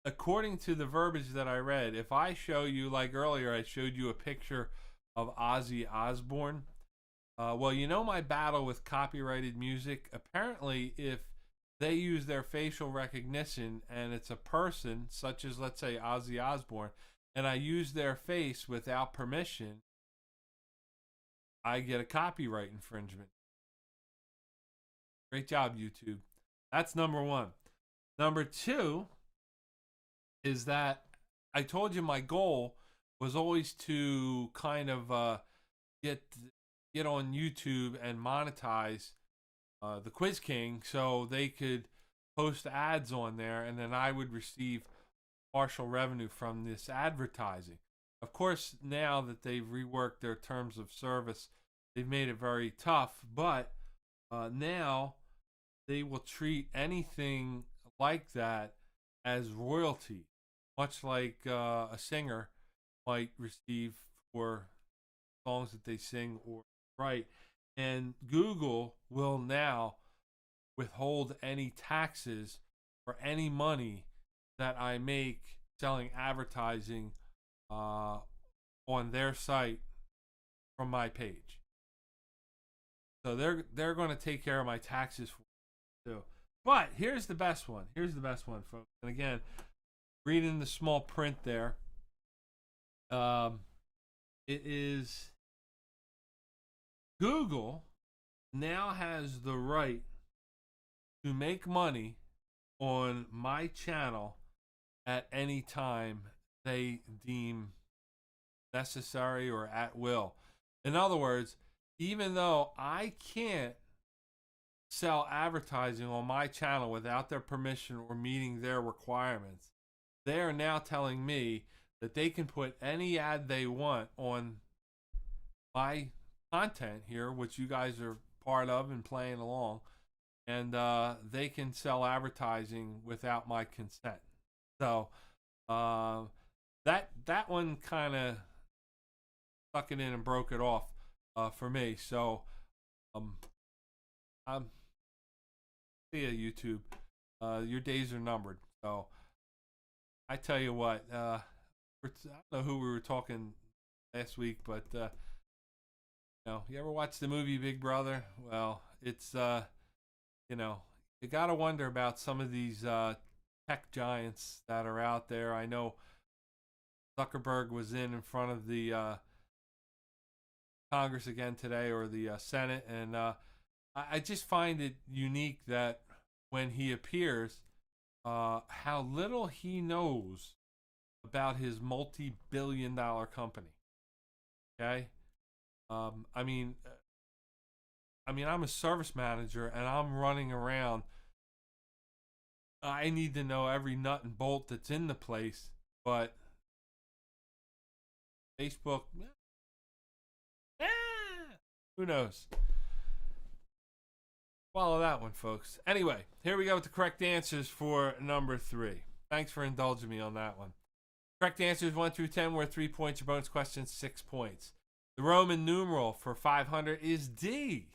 according to the verbiage that I read, if I show you, like earlier, I showed you a picture of Ozzy Osbourne. Well, you know my battle with copyrighted music. Apparently, if they use their facial recognition and it's a person, such as, let's say, Ozzy Osbourne, and I use their face without permission, I get a copyright infringement. Great job, YouTube. That's number one. Number two is that I told you my goal was always to kind of get on YouTube and monetize the Quiz King, so they could post ads on there, and then I would receive partial revenue from this advertising. Of course, now that they've reworked their terms of service, they've made it very tough, but now they will treat anything like that as royalty, much like a singer might receive for songs that they sing or write. And Google will now withhold any taxes for any money that I make selling advertising on their site from my page. So they're going to take care of my taxes for me too. But here's the best one. Here's the best one, folks. And again, reading the small print there, it is Google now has the right to make money on my channel at any time they deem necessary or at will. In other words, even though I can't sell advertising on my channel without their permission or meeting their requirements, they are now telling me that they can put any ad they want on my content here, which you guys are part of and playing along, and they can sell advertising without my consent. So that one kind of stuck it in and broke it off for me. So I'm see ya, YouTube. Your days are numbered. So I tell you what, I don't know who we were talking last week, but you know, you ever watch the movie Big Brother? Well, it's you know, you gotta wonder about some of these tech giants that are out there. I know Zuckerberg was in front of the Congress again today, or the Senate, and I just find it unique that when he appears, how little he knows about his multi-billion-dollar company. Okay, I mean, I'm a service manager and I'm running around. I need to know every nut and bolt that's in the place, but Facebook, who knows? Follow that one, folks. Anyway, here we go with the correct answers for number 3. Thanks for indulging me on that one. Correct answers 1 through 10 were 3 points. Your bonus question 6 points. The Roman numeral for 500 is D.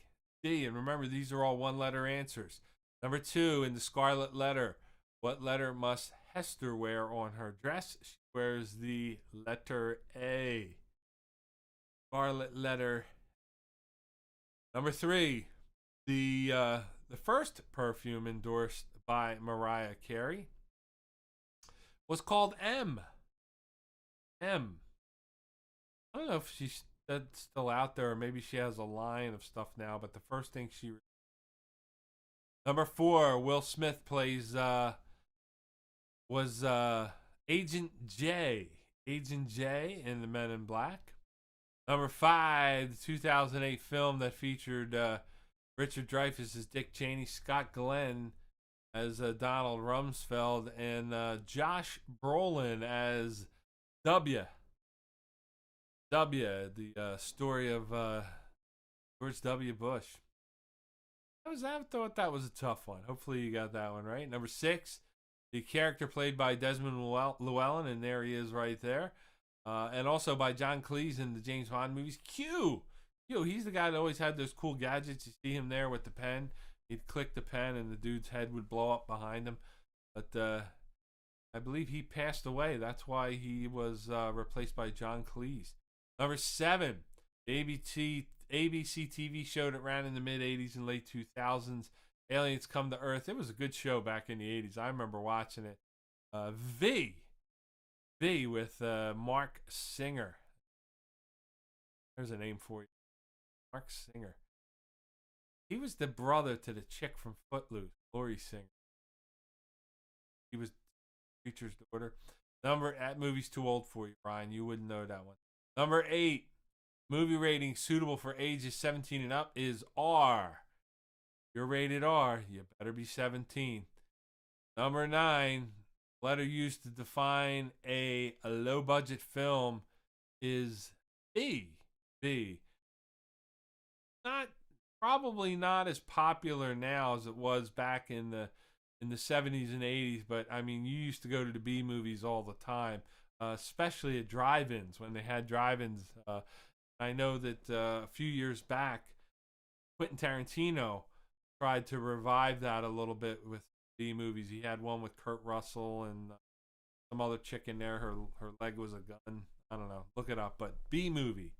D, and remember, these are all one-letter answers. Number 2, in the scarlet letter, what letter must Hester wear on her dress? She wears the letter A. Scarlet letter. Number 3, the first perfume endorsed by Mariah Carey was called M. M. I don't know if she's still out there, or maybe she has a line of stuff now, but the first thing she... Number 4, Will Smith plays was Agent J. Agent J in the Men in Black. Number 5, the 2008 film that featured Richard Dreyfuss as Dick Cheney, Scott Glenn as Donald Rumsfeld, and Josh Brolin as W. W, the story of George W. Bush. I thought that was a tough one. Hopefully you got that one right. Number 6, The character played by Desmond Llewellyn, and there he is right there. And also by John Cleese in the James Bond movies. Q! Q, he's the guy that always had those cool gadgets. You see him there with the pen. He'd click the pen and the dude's head would blow up behind him. But I believe he passed away. That's why he was replaced by John Cleese. Number 7, ABC TV show that ran in the mid-'80s and late 2000s. Aliens Come to Earth. It was a good show back in the 80s. I remember watching it. V with Mark Singer. There's a name for you. Mark Singer. He was the brother to the chick from Footloose, Lori Singer. He was Preacher's daughter. That movie's too old for you, Brian. You wouldn't know that one. Number 8, movie rating suitable for ages 17 and up is R. You're rated R. You better be 17. Number 9, letter used to define a low-budget film is B. B. Probably not as popular now as it was back in the 70s and 80s, but I mean, you used to go to the B movies all the time, especially at drive-ins when they had drive-ins. I know that a few years back, Quentin Tarantino tried to revive that a little bit with B movies. He had one with Kurt Russell and some other chick in there. Her leg was a gun. I don't know. Look it up. But B movie,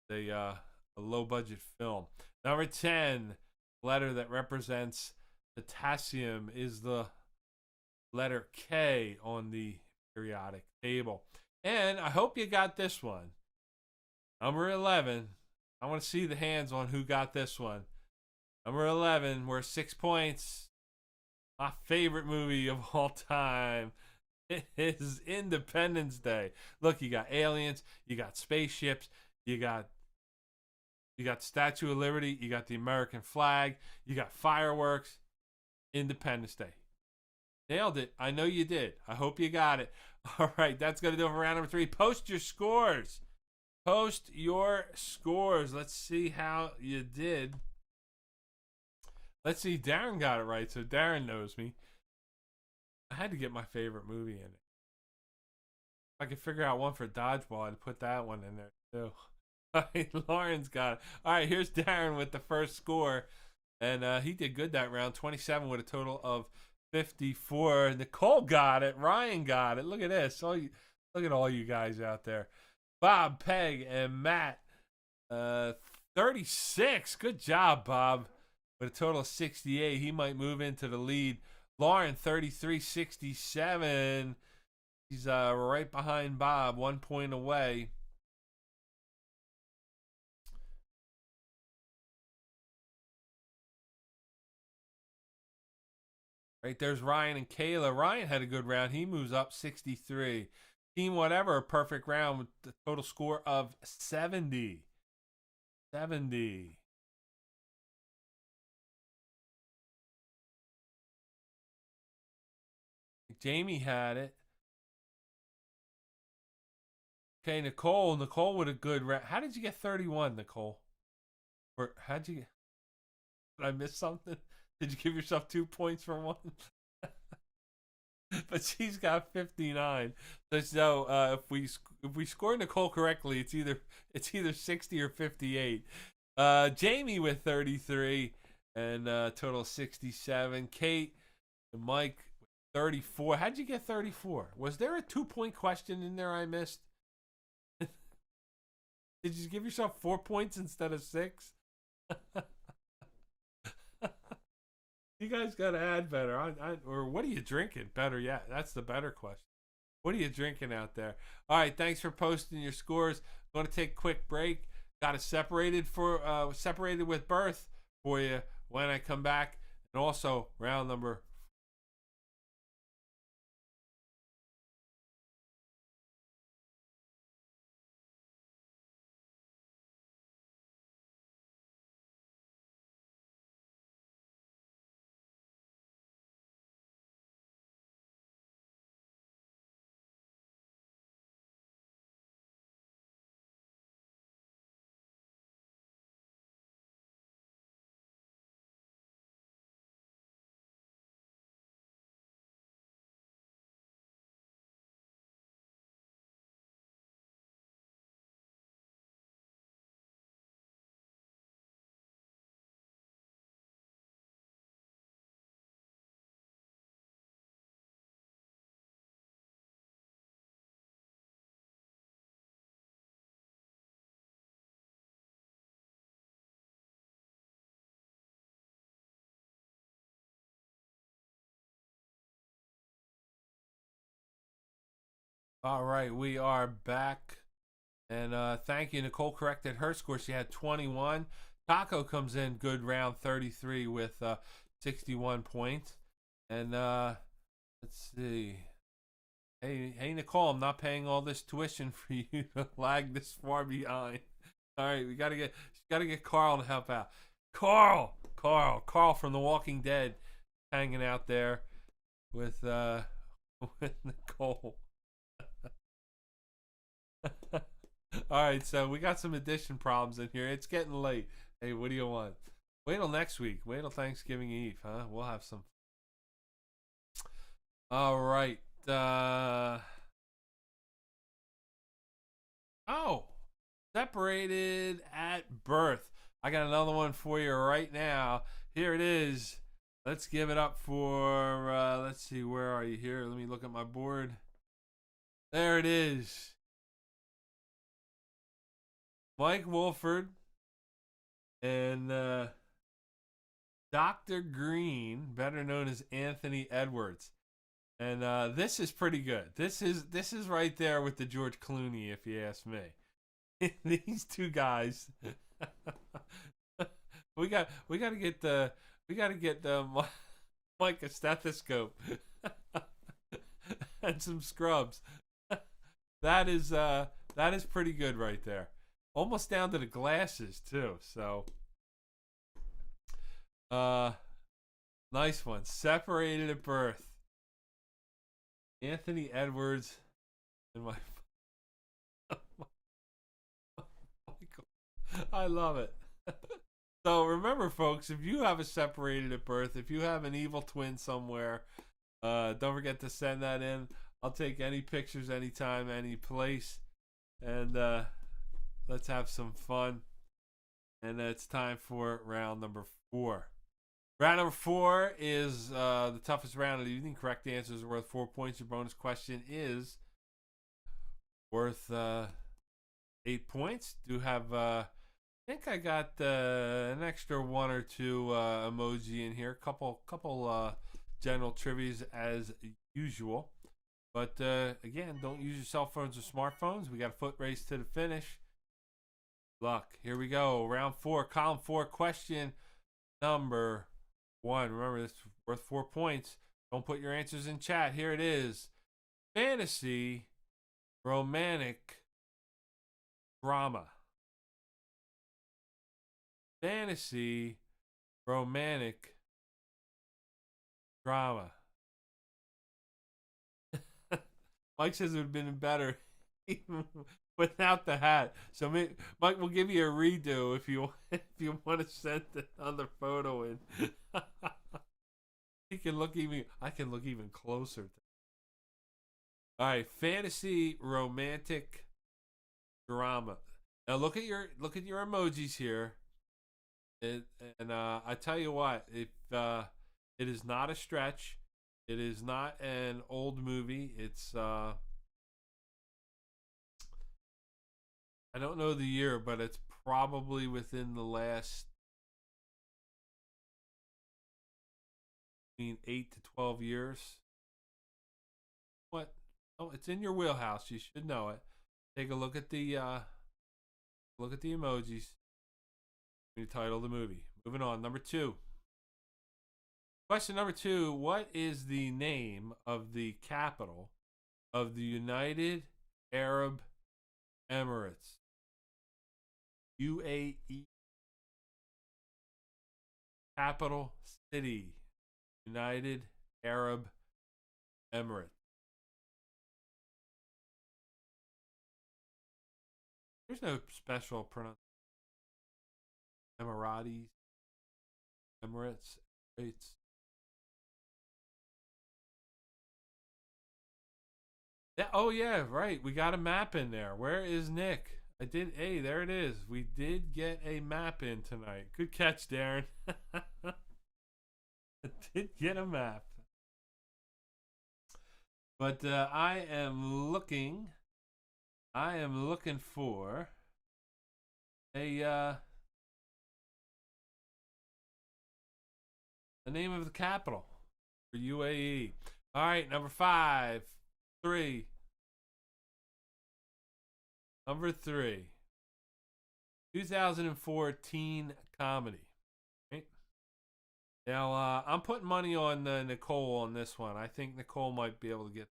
a low-budget film. Number 10, letter that represents potassium is the letter K on the periodic table. And I hope you got this one. Number 11. I want to see the hands on who got this one. Number 11, worth 6 points. My favorite movie of all time. It is Independence Day. Look, you got aliens, you got spaceships, you got Statue of Liberty, you got the American flag, you got fireworks. Independence Day. Nailed it. I know you did. I hope you got it. All right, that's going to do it for round number 3. Post your scores. Post your scores. Let's see how you did. Let's see. Darren got it right, so Darren knows me. I had to get my favorite movie in it. If I could figure out one for Dodgeball, I'd put that one in there too. All right, Lauren's got it. All right, here's Darren with the first score. And he did good that round, 27 with a total of 54. Nicole got it. Ryan got it. Look at this. Look at all you guys out there. Bob, Peg, and Matt, 36. Good job, Bob. With a total of 68. He might move into the lead. Lauren, 33-67. He's right behind Bob, 1 point away. Right there's Ryan and Kayla. Ryan had a good round. He moves up 63. Team Whatever, a perfect round with the total score of 70. 70. Jamie had it. Okay, Nicole. Nicole with a good round. How did you get 31, Nicole? Or how'd you get... Did I miss something? Did you give yourself 2 points for one? But she's got 59. So if we score Nicole correctly, it's either 60 or 58. Jamie with 33 and total 67. Kate and Mike with 34. How'd you get 34? Was there a 2-point question in there I missed? Did you give yourself 4 points instead of 6? You guys got to add better. Or what are you drinking? Better yet. That's the better question. What are you drinking out there? All right, thanks for posting your scores. Going to take a quick break. Got it separated with birth for you when I come back. And also round number All right, we are back. And thank you. Nicole corrected her score. She had 21. Taco comes in good round 33 with 61 points. And let's see. Hey, Nicole, I'm not paying all this tuition for you to lag this far behind. All right, we gotta get Carl to help out. Carl from The Walking Dead, hanging out there with with Nicole. All right, so we got some addition problems in here. It's getting late. Hey, what do you want? Wait till next week. Wait till Thanksgiving Eve, huh? We'll have some. All right. Oh, separated at birth. I got another one for you right now. Here it is. Let's give it up for, let's see, where are you here? Let me look at my board. There it is. Mike Wolford and Dr. Green, better known as Anthony Edwards. And this is pretty good. This is right there with the George Clooney, if you ask me. These two guys. we got to get Mike a stethoscope and some scrubs. That is pretty good right there. Almost down to the glasses too. So nice one. Separated at birth. Anthony Edwards and my Michael. I love it. So remember, folks, if you have a separated at birth, if you have an evil twin somewhere, don't forget to send that in. I'll take any pictures, anytime, any place, and let's have some fun. And it's time for round number 4. Round number 4 is the toughest round of the evening. Correct answers are worth 4 points. Your bonus question is worth 8 points. Do have, I think I got an extra 1 or 2 emoji in here. Couple general trivias as usual. But again, don't use your cell phones or smartphones. We got a foot race to the finish. Luck. Here we go. Round 4, column 4, question number 1. Remember, this is worth 4 points. Don't put your answers in chat. Here it is. Fantasy, romantic, drama. Fantasy, romantic, drama. Mike says it would have been better even without the hat. So Mike will give you a redo if you want to send another photo in. I can look even closer. All right, fantasy, romantic, drama. Now look at your emojis here, and I tell you what, if it is not a stretch, it is not an old movie. It's I don't know the year, but it's probably within the last between 8 to 12 years. What? Oh, it's in your wheelhouse. You should know it. Take a look at the emojis. You title the movie. Moving on. Number 2. Question number 2. What is the name of the capital of the United Arab Emirates? UAE. Capital city. United Arab Emirates. There's no special pronunciation. Emiratis. Emirates. Emirates. Yeah, oh yeah, right. We got a map in there. Where is Nick? Hey, there it is. We did get a map in tonight. Good catch, Darren. I did get a map. But I am looking for the name of the capital for UAE. All right, number 5, 3, Number 3. 2014 comedy. Right? Now, I'm putting money on Nicole on this one. I think Nicole might be able to get.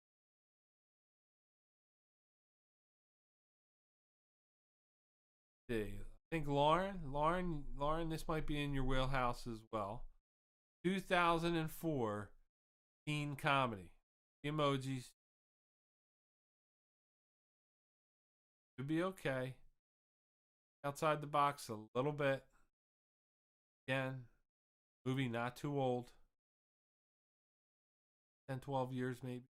See, I think Lauren, this might be in your wheelhouse as well. 2004 teen comedy. Emojis. Could be okay. Outside the box a little bit. Again, movie not too old. 10, 12 years maybe.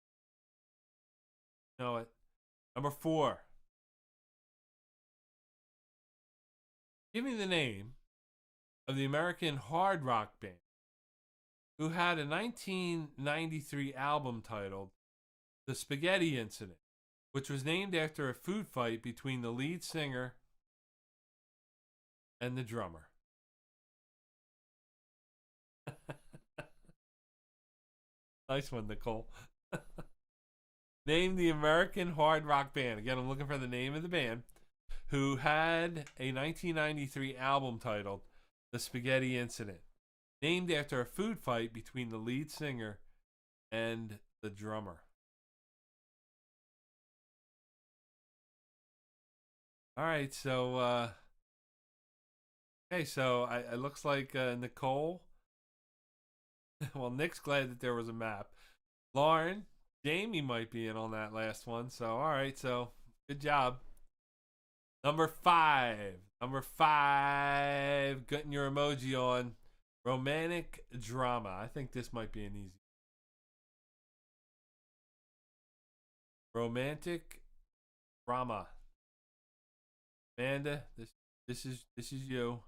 Know it. Number 4. Give me the name of the American hard rock band who had a 1993 album titled The Spaghetti Incident, which was named after a food fight between the lead singer and the drummer. Nice one, Nicole. Name the American hard rock band. Again, I'm looking for the name of the band who had a 1993 album titled The Spaghetti Incident, named after a food fight between the lead singer and the drummer. All right, so okay, so it looks like Nicole. Well, Nick's glad that there was a map. Lauren, Jamie might be in on that last one. So all right, so good job. Number 5. Number 5. Getting your emoji on. Romantic drama. I think this might be an easy. Romantic drama. Amanda, this is you.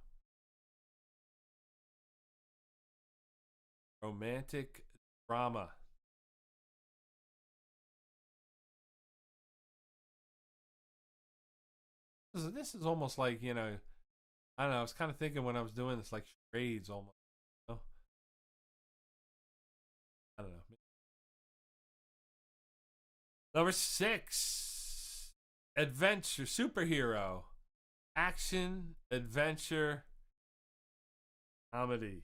Romantic drama. This is almost like, I don't know, I was kind of thinking when I was doing this, like charades almost. You know? I don't know. Number 6. Adventure, superhero. Action, adventure, comedy.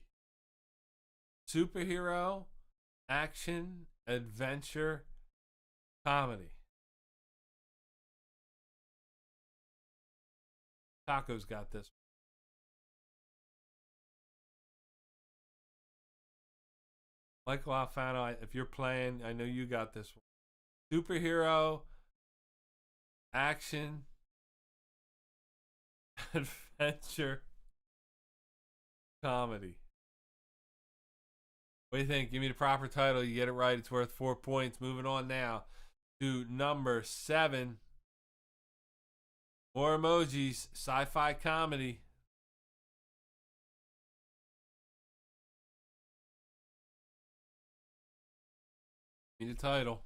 Superhero, action, adventure, comedy. Taco's got this. Michael Alfano, if you're playing, I know you got this one. Superhero, action, adventure, comedy. What do you think? Give me the proper title. You get it right, it's worth 4 points. Moving on now to number 7. More emojis. Sci-fi comedy. Need a title.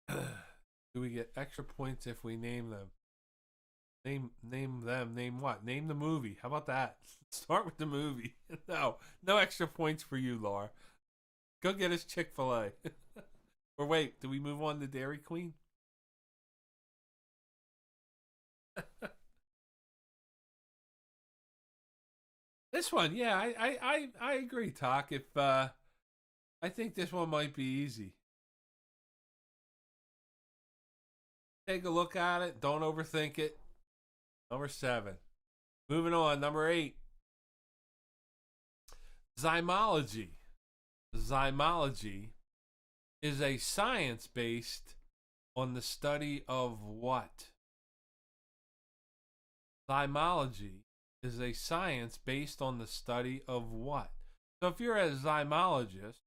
Do we get extra points if we name them? Name them. Name what? Name the movie. How about that? Start with the movie. No extra points for you, Laura. Go get us Chick-fil-A. Or wait, do we move on to Dairy Queen? This one, yeah, I agree, Talk. If I think this one might be easy. Take a look at it. Don't overthink it. Number 7. Moving on, number 8. Zymology. Zymology is a science based on the study of what? Zymology is a science based on the study of what? So if you're a zymologist,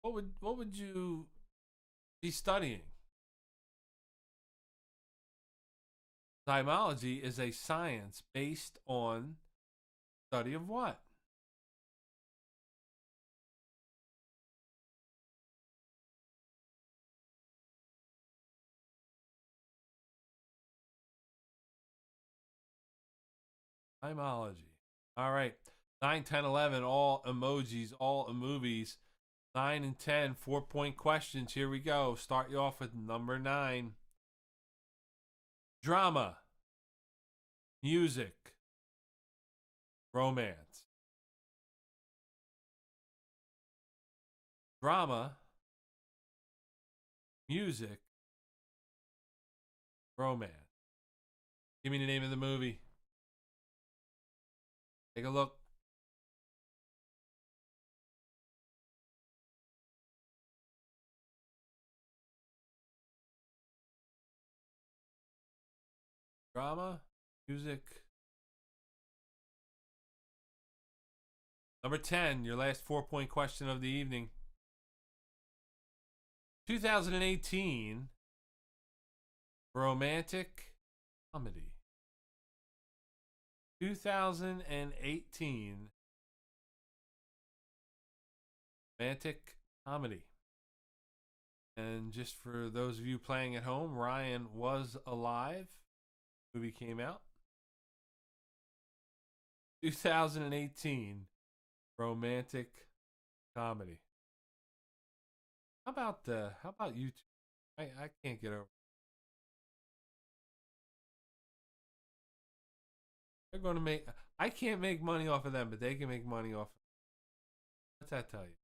what would you be studying? Zymology is a science based on study of what? Zymology. All right. 9, 10, 11, all emojis, all movies. 9 and 10, 4-point questions. Here we go. Start you off with number 9. Drama, music, romance. Drama, music, romance. Give me the name of the movie. Take a look. Drama, music. Number 10, your last 4-point question of the evening. 2018 romantic comedy. 2018 romantic comedy. And just for those of you playing at home, Ryan was alive. Movie came out. 2018 romantic comedy. How about YouTube? I can't get over. They're going to make. I can't make money off of them, but they can make money off. What's that tell you?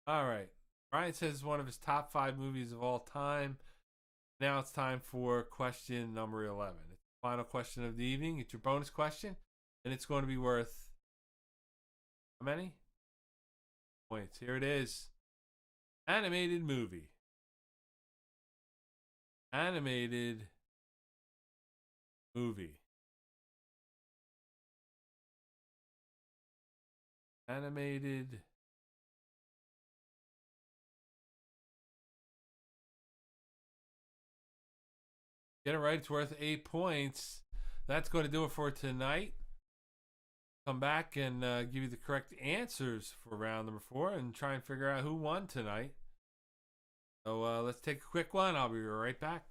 All right. Ryan says it's one of his top 5 movies of all time. Now it's time for question number 11. It's the final question of the evening. It's your bonus question, and it's going to be worth how many points? Here it is. Animated movie. Animated movie. Animated. Get it right. It's worth 8 points. That's going to do it for tonight. Come back and give you the correct answers for round number 4 and try and figure out who won tonight. So let's take a quick one. I'll be right back.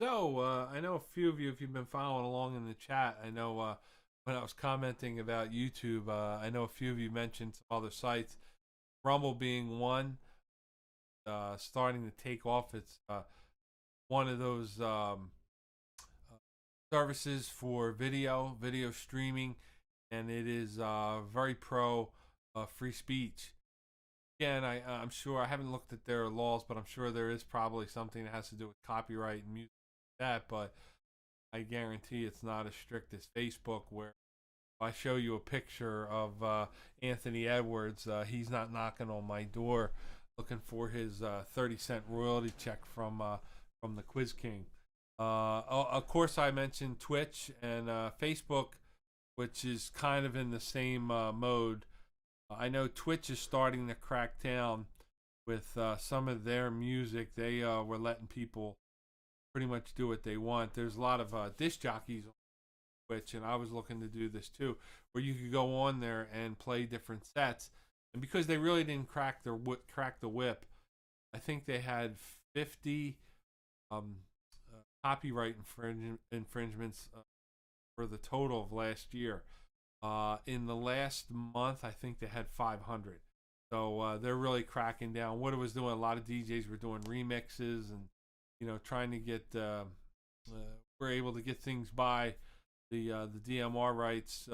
So, I know a few of you, if you've been following along in the chat, I know when I was commenting about YouTube, I know a few of you mentioned some other sites, Rumble being one, starting to take off. It's one of those services for video streaming, and it is very pro free speech. Again, I'm sure, I haven't looked at their laws, but I'm sure there is probably something that has to do with copyright and music that, but I guarantee it's not as strict as Facebook, where if I show you a picture of Anthony Edwards, he's not knocking on my door looking for his 30-cent royalty check from the Quiz King. Of course, I mentioned Twitch and Facebook, which is kind of in the same mode. I know Twitch is starting to crack down with some of their music. They were letting people pretty much do what they want. There's a lot of disc jockeys on Twitch, and I was looking to do this too, where you could go on there and play different sets. And because they really didn't crack the whip, I think they had 50 copyright infringements for the total of last year. In the last month, I think they had 500. So they're really cracking down. What it was doing, a lot of DJs were doing remixes and trying to get. We're able to get things by the DMR rights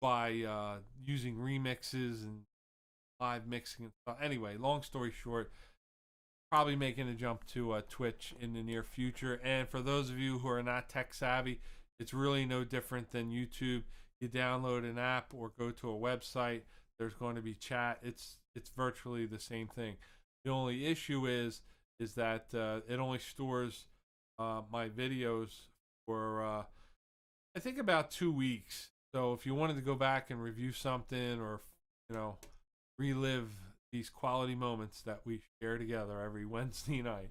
by using remixes and live mixing and stuff. Anyway, long story short, probably making a jump to Twitch in the near future. And for those of you who are not tech savvy, it's really no different than YouTube. You download an app or go to a website. There's going to be chat. It's virtually the same thing. The only issue is that it only stores my videos for I think about 2 weeks. So if you wanted to go back and review something, or relive these quality moments that we share together every Wednesday night,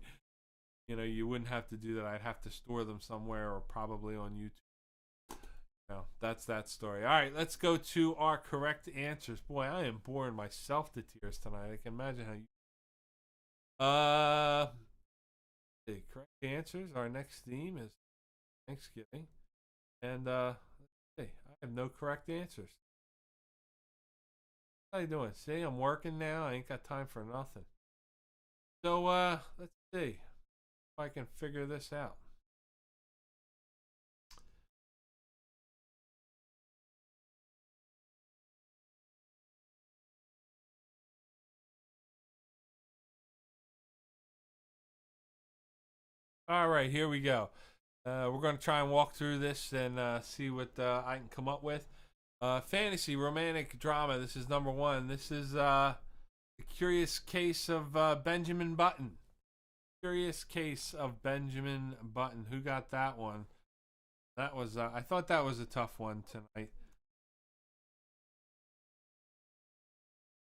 you wouldn't have to do that. I'd have to store them somewhere, or probably on YouTube. That's that story. All right, let's go to our correct answers. Boy, I am boring myself to tears tonight. I can imagine how you. The correct answers. Our next theme is Thanksgiving, and let's see. I have no correct answers. How you doing? See, I'm working now. I ain't got time for nothing. So let's see if I can figure this out. All right, here we go. We're going to try and walk through this and see what I can come up with. Fantasy, romantic drama. This is number one. This is The Curious Case of Benjamin Button. Curious Case of Benjamin Button. Who got that one? That was, I thought that was a tough one tonight.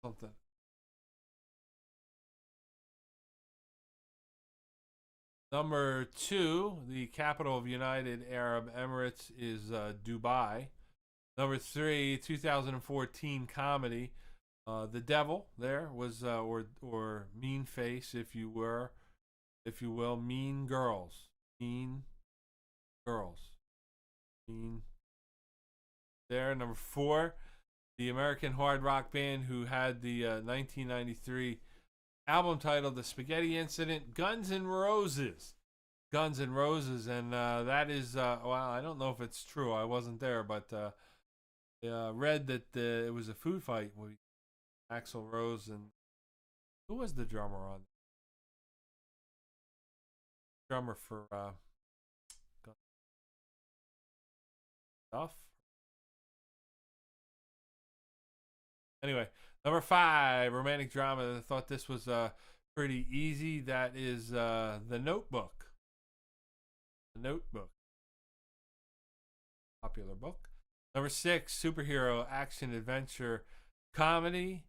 Something. Number two, the capital of United Arab Emirates is Dubai. Number three, 2014 comedy, The Devil. There was or Mean Face, if you will, Mean Girls. Mean Girls. Mean. There. Number four, the American hard rock band who had the 1993 album titled The Spaghetti Incident, Guns N' Roses. Guns N' Roses, and that is, well, I don't know if it's true. I wasn't there, but read that it was a food fight with Axl Rose and who was the drummer on? Drummer for Duff. Anyway, number five, romantic drama. I thought this was pretty easy. That is The Notebook. The Notebook. Popular book. Number six, superhero action adventure comedy.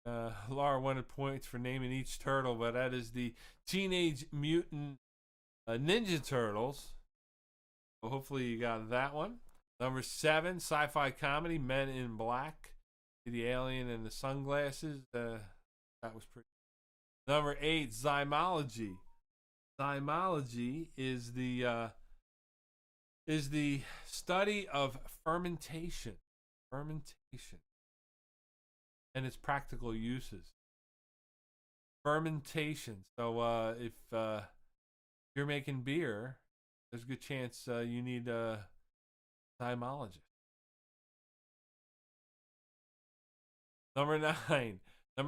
Laura wanted points for naming each turtle, but that is the Teenage Mutant Ninja Turtles. So hopefully you got that one. Number seven, sci-fi comedy, Men in Black. The alien and the sunglasses. That was pretty. Number eight, zymology. Zymology is the study of fermentation. Fermentation. And its practical uses. Fermentation. So if you're making beer, there's a good chance you need a zymologist. Number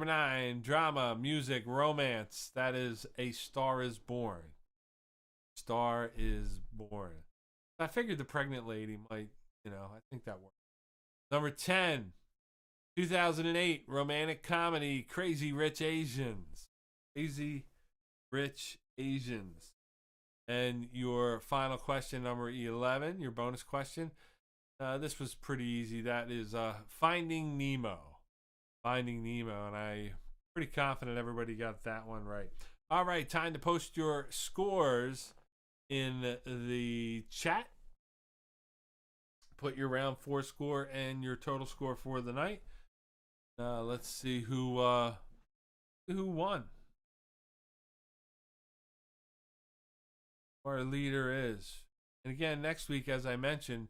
nine, drama, music, romance. That is A Star is Born. Star is Born. I figured the pregnant lady might, I think that worked. Number 10, 2008, romantic comedy, Crazy Rich Asians. Crazy Rich Asians. And your final question, number 11, your bonus question. This was pretty easy. That is Finding Nemo. Finding Nemo, and I'm pretty confident everybody got that one right. All right, time to post your scores in the chat. Put your round 4 score and your total score for the night. Let's see who won. Our leader is. And again, next week, as I mentioned,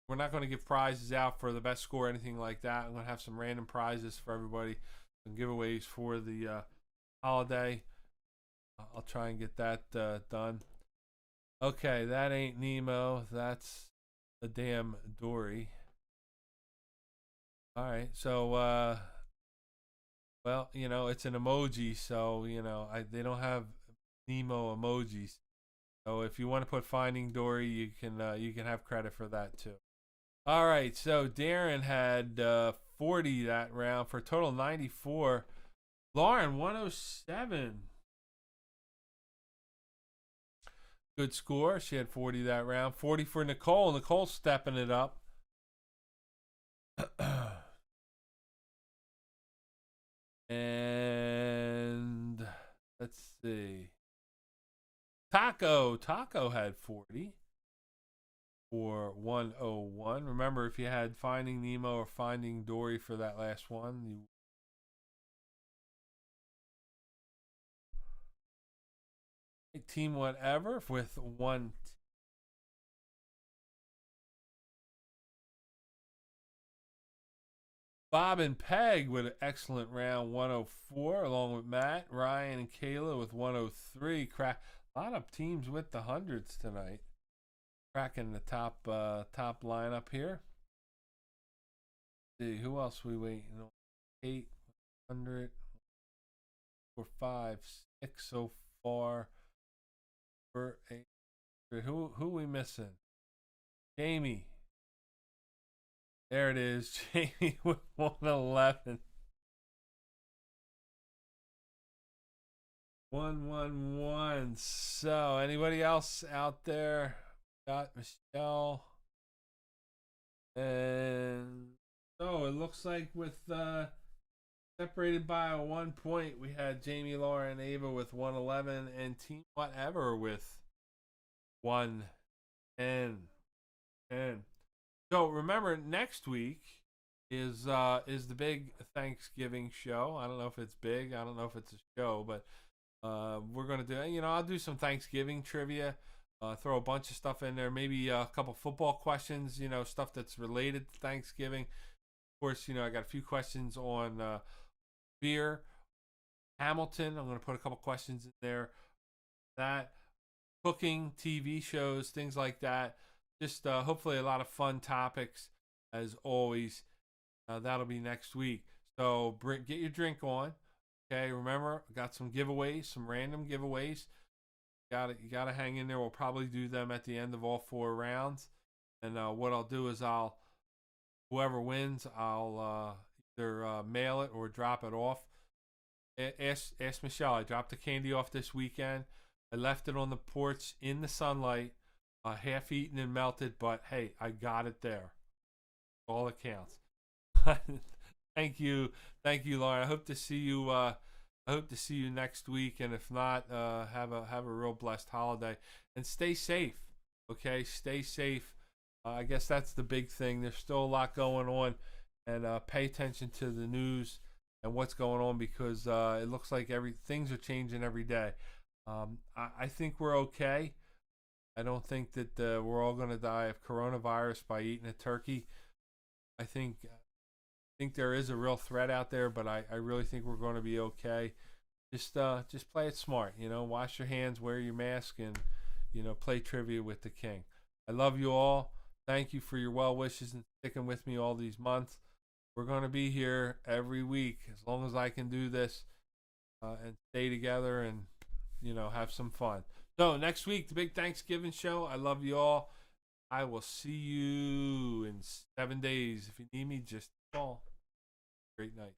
we're not going to give prizes out for the best score or anything like that. I'm going to have some random prizes for everybody, some giveaways for the holiday. I'll try and get that done. Okay, that ain't Nemo. That's a damn Dory. All right, so Well, it's an emoji, so they don't have Nemo emojis. So if you want to put Finding Dory, you can have credit for that too. All right, so Darren had 40 that round for a total of 94. Lauren 107. Good score. She had 40 that round. 40 for Nicole. Nicole stepping it up. And let's see. Taco had 40 for 101. Remember, if you had Finding Nemo or Finding Dory for that last one, Team Whatever with one. Bob and Peg with an excellent round, 104, along with Matt, Ryan, and Kayla with 103. A lot of teams with the hundreds tonight. Cracking the top lineup here. Let's see who else we waiting on? 800, 4, 5, 6 so far. For 800. Who we missing? Jamie. There it is. Jamie with 111. 111. So, anybody else out there? Got Michelle. And so, it looks like with separated by a 1 point, we had Jamie, Laura, and Ava with 111, and Team Whatever with 110. So remember, next week is the big Thanksgiving show. I don't know if it's big. I don't know if it's a show, but we're gonna do. I'll do some Thanksgiving trivia. Throw a bunch of stuff in there. Maybe a couple football questions. Stuff that's related to Thanksgiving. Of course, I got a few questions on beer, Hamilton. I'm gonna put a couple questions in there. That cooking, TV shows, things like that. Just hopefully a lot of fun topics as always. That'll be next week. So get your drink on. Okay, remember, I got some giveaways, some random giveaways. You gotta hang in there. We'll probably do them at the end of all 4 rounds. And what I'll do is whoever wins, I'll either mail it or drop it off. Ask Michelle. I dropped the candy off this weekend. I left it on the porch in the sunlight. Half eaten and melted, but hey, I got it there. All that counts. Thank you, Lauren. I hope to see you. I hope to see you next week, and if not, have a real blessed holiday and stay safe. Okay, stay safe. I guess that's the big thing. There's still a lot going on, and pay attention to the news and what's going on because it looks like things are changing every day. I think we're okay. I don't think that we're all going to die of coronavirus by eating a turkey. I think there is a real threat out there, but I really think we're going to be okay. Just play it smart, wash your hands, wear your mask, and play trivia with the king. I love you all. Thank you for your well wishes and sticking with me all these months. We're going to be here every week as long as I can do this and stay together and have some fun. So next week, the big Thanksgiving show. I love you all. I will see you in 7 days. If you need me, just call. Great night.